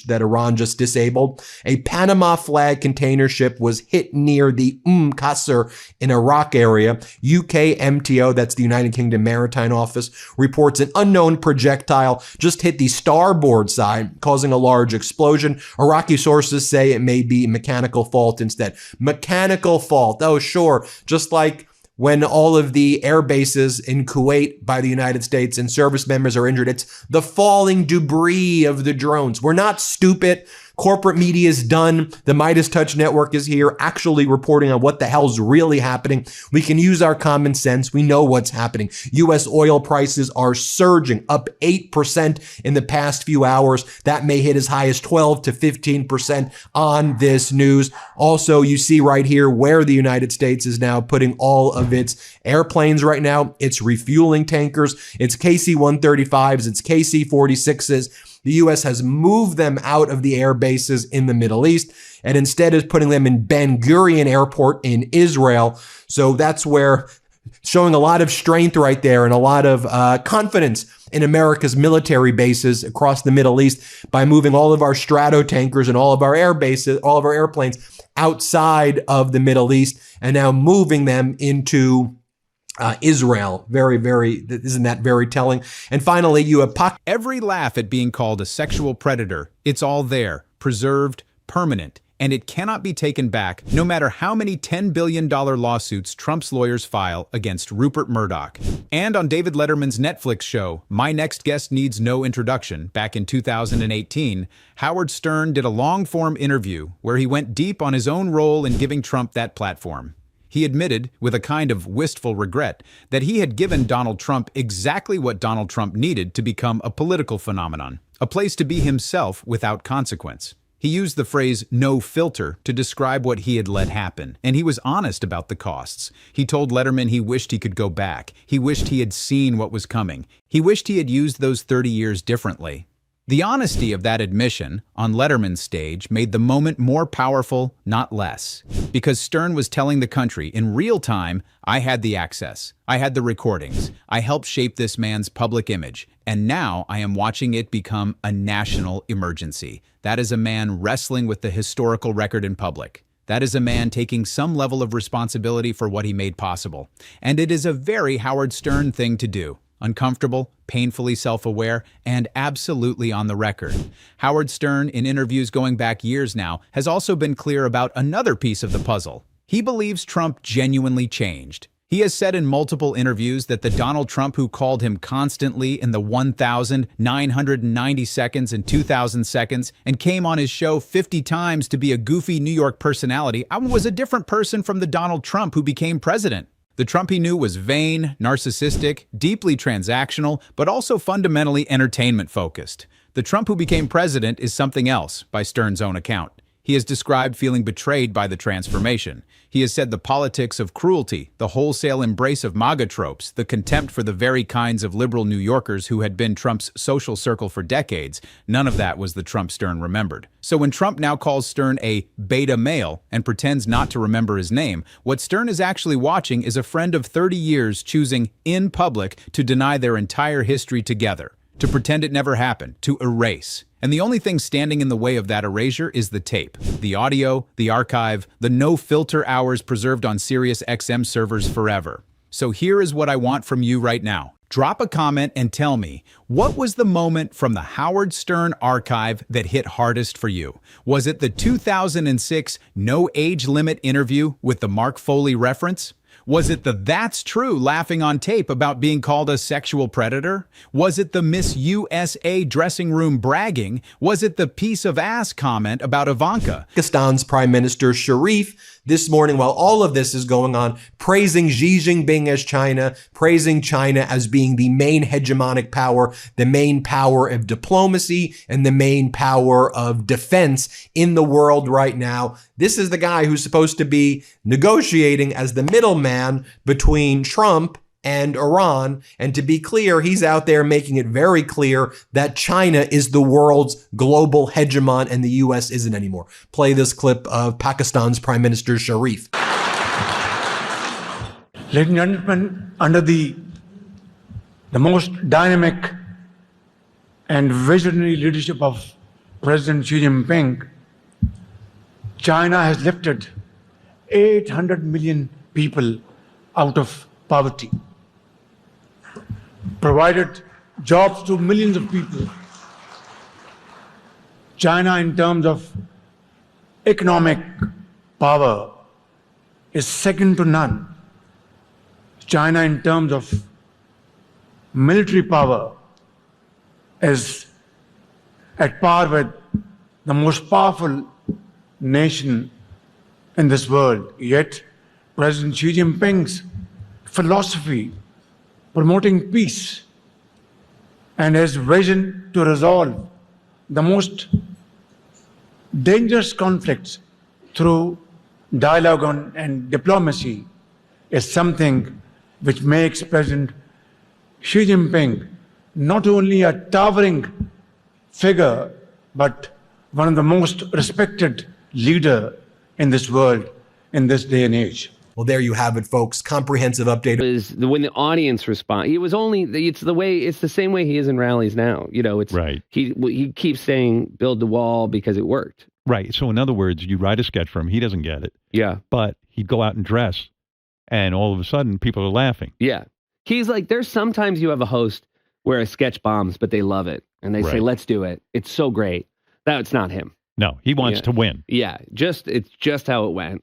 that Iran just disabled. A Panama flag container ship was hit near the Qasr in Iraq area. UK MTO, that's the United Kingdom Maritime Office, reports an unknown projectile just hit the starboard side, causing a large explosion. Iraqi sources say it may be mechanical fault instead. Mechanical fault. Oh, sure. Just like when all of the air bases in Kuwait by the United States and service members are injured, it's the falling debris of the drones. We're not stupid. Corporate media is done. The Midas Touch Network is here, actually reporting on what the hell's really happening. We can use our common sense. We know what's happening. U.S. oil prices are surging, up 8% in the past few hours. That may hit as high as 12 to 15% on this news. Also, you see right here where the United States is now putting all of its airplanes right now. It's refueling tankers. It's KC-135s. It's KC-46s. The U.S. has moved them out of the air bases in the Middle East and instead is putting them in Ben Gurion Airport in Israel. So that's where showing a lot of strength right there and a lot of confidence in America's military bases across the Middle East by moving all of our strato tankers and all of our air bases, all of our airplanes outside of the Middle East and now moving them into Israel. Isn't that very telling? And finally, you have Every laugh at being called a sexual predator, it's all there, preserved, permanent, and it cannot be taken back no matter how many $10 billion lawsuits Trump's lawyers file against Rupert Murdoch. And on David Letterman's Netflix show, My Next Guest Needs No Introduction, back in 2018, Howard Stern did a long-form interview where he went deep on his own role in giving Trump that platform. He admitted, with a kind of wistful regret, that he had given Donald Trump exactly what Donald Trump needed to become a political phenomenon, a place to be himself without consequence. He used the phrase "no filter" to describe what he had let happen, and he was honest about the costs. He told Letterman he wished he could go back. He wished he had seen what was coming. He wished he had used those 30 years differently. The honesty of that admission on Letterman's stage made the moment more powerful, not less. Because Stern was telling the country in real time, I had the access, I had the recordings, I helped shape this man's public image, and now I am watching it become a national emergency. That is a man wrestling with the historical record in public. That is a man taking some level of responsibility for what he made possible. And it is a very Howard Stern thing to do. Uncomfortable, painfully self-aware, and absolutely on the record. Howard Stern, in interviews going back years now, has also been clear about another piece of the puzzle. He believes Trump genuinely changed. He has said in multiple interviews that the Donald Trump who called him constantly in the 1,990 seconds and 2,000 seconds and came on his show 50 times to be a goofy New York personality was a different person from the Donald Trump who became president. The Trump he knew was vain, narcissistic, deeply transactional, but also fundamentally entertainment-focused. The Trump who became president is something else, by Stern's own account. He has described feeling betrayed by the transformation. He has said the politics of cruelty, the wholesale embrace of MAGA tropes, the contempt for the very kinds of liberal New Yorkers who had been Trump's social circle for decades, none of that was the Trump Stern remembered. So when Trump now calls Stern a beta male and pretends not to remember his name, what Stern is actually watching is a friend of 30 years choosing, in public, to deny their entire history together, to pretend it never happened, to erase. And the only thing standing in the way of that erasure is the tape, the audio, the archive, the no-filter hours preserved on Sirius XM servers forever. So here is what I want from you right now. Drop a comment and tell me, what was the moment from the Howard Stern archive that hit hardest for you? Was it the 2006 no age limit interview with the Mark Foley reference? Was it the "that's true" laughing on tape about being called a sexual predator? Was it the Miss USA dressing room bragging? Was it the piece of ass comment about Ivanka? Pakistan's Prime Minister Sharif this morning, while all of this is going on, praising Xi Jinping as China, praising China as being the main hegemonic power, the main power of diplomacy, and the main power of defense in the world right now. This is the guy who's supposed to be negotiating as the middleman between Trump and Iran. And to be clear, he's out there making it very clear that China is the world's global hegemon and the U.S. isn't anymore. Play this clip of Pakistan's Prime Minister Sharif. Ladies and gentlemen, under the most dynamic and visionary leadership of President Xi Jinping, China has lifted 800 million people out of poverty, provided jobs to millions of people. China, in terms of economic power, is second to none. China, in terms of military power, is at par with the most powerful nation in this world. Yet, President Xi Jinping's philosophy promoting peace and his vision to resolve the most dangerous conflicts through dialogue and diplomacy is something which makes President Xi Jinping not only a towering figure, but one of the most respected leader in this world in this day and age. Well, there you have it, folks. Comprehensive update. Is when the audience respond. He was only. It's the same way he is in rallies now. You know, it's Right. He keeps saying build the wall because it worked. Right. So in other words, you write a sketch for him. He doesn't get it. Yeah. But he'd go out and dress, and all of a sudden, people are laughing. Yeah. He's like, there's sometimes you have a host where a sketch bombs, but they love it. And they say, Right. let's do it. It's so great. That's not him. No, he wants Yeah. to win. Yeah. It's just how it went.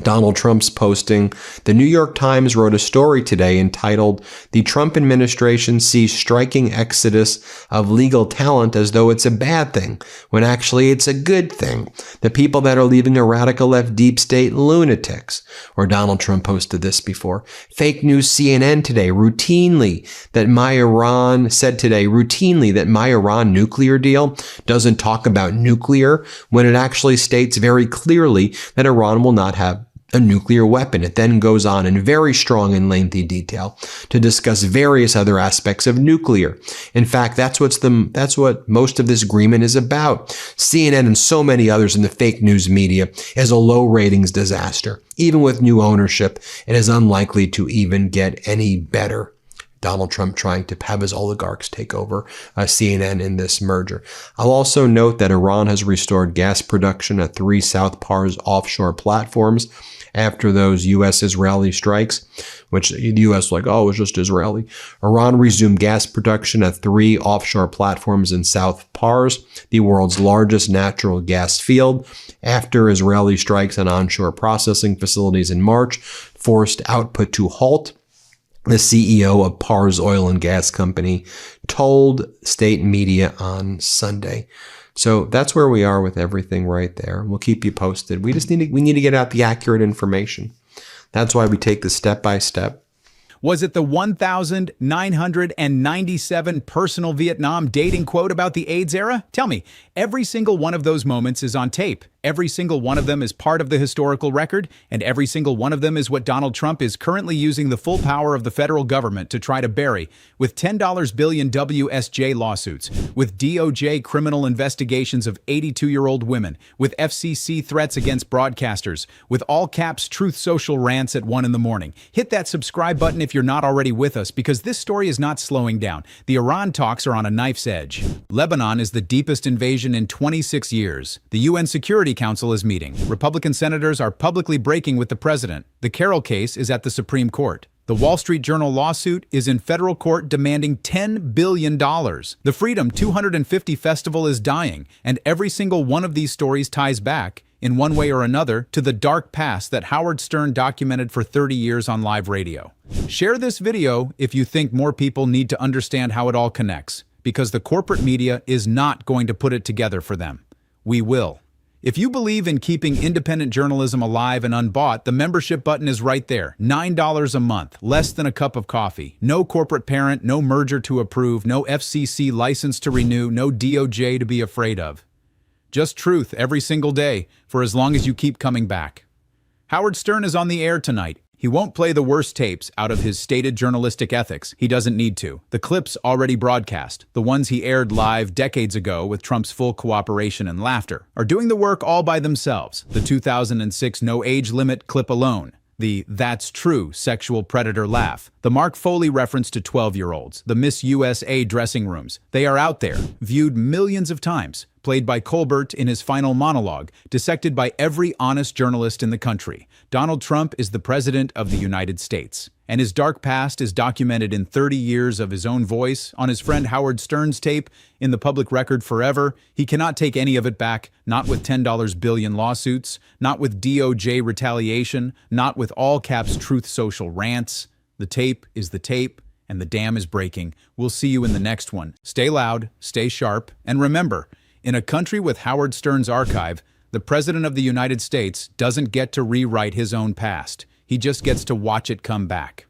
Donald Trump's posting. The New York Times wrote a story today entitled, "The Trump Administration Sees Striking Exodus of Legal Talent as Though It's a Bad Thing, when actually it's a good thing. The people that are leaving are radical left deep state lunatics." Or Donald Trump posted this before. Fake news CNN today routinely that my Iran nuclear deal doesn't talk about nuclear when it actually states very clearly that Iran will not have a nuclear weapon. It then goes on in very strong and lengthy detail to discuss various other aspects of nuclear. In fact, that's what most of this agreement is about. CNN and so many others in the fake news media is a low ratings disaster. Even with new ownership, it is unlikely to even get any better. Donald Trump trying to have his oligarchs take over CNN in this merger. I'll also note that Iran has restored gas production at 3 South Pars offshore platforms after those U.S.-Israeli strikes, which the U.S. was like, oh, it was just Israeli. Iran resumed gas production at 3 offshore platforms in South Pars, the world's largest natural gas field, after Israeli strikes on onshore processing facilities in March forced output to halt. The CEO of Pars Oil and Gas Company told state media on Sunday. So that's where we are with everything right there. We'll keep you posted. We need to get out the accurate information. That's why we take this step by step. Was it the 1,997 personal Vietnam dating quote about the AIDS era? Tell me, every single one of those moments is on tape. Every single one of them is part of the historical record, and every single one of them is what Donald Trump is currently using the full power of the federal government to try to bury, with $10 billion WSJ lawsuits, with DOJ criminal investigations of 82-year-old women, with FCC threats against broadcasters, with all caps Truth Social rants at 1 in the morning. Hit that subscribe button if you're not already with us, because this story is not slowing down. The Iran talks are on a knife's edge. Lebanon is the deepest invasion in 26 years. The UN Security Council is meeting. Republican senators are publicly breaking with the president. The Carroll case is at the Supreme Court. The Wall Street Journal lawsuit is in federal court demanding $10 billion. The Freedom 250 Festival is dying, and every single one of these stories ties back, in one way or another, to the dark past that Howard Stern documented for 30 years on live radio. Share this video if you think more people need to understand how it all connects, because the corporate media is not going to put it together for them. We will. If you believe in keeping independent journalism alive and unbought, the membership button is right there. $9 a month, less than a cup of coffee. No corporate parent, no merger to approve, no FCC license to renew, no DOJ to be afraid of. Just truth every single day, for as long as you keep coming back. Howard Stern is on the air tonight. He won't play the worst tapes out of his stated journalistic ethics. He doesn't need to. The clips already broadcast, the ones he aired live decades ago with Trump's full cooperation and laughter, are doing the work all by themselves. The 2006 no age limit clip alone. The "That's True" sexual predator laugh. The Mark Foley reference to 12-year-olds. The Miss USA dressing rooms. They are out there, viewed millions of times, played by Colbert in his final monologue, dissected by every honest journalist in the country. Donald Trump is the President of the United States, and his dark past is documented in 30 years of his own voice, on his friend Howard Stern's tape, in the public record forever. He cannot take any of it back, not with $10 billion lawsuits, not with DOJ retaliation, not with all caps Truth Social rants. The tape is the tape, and the dam is breaking. We'll see you in the next one. Stay loud, stay sharp, and remember, in a country with Howard Stern's archive, the President of the United States doesn't get to rewrite his own past. He just gets to watch it come back.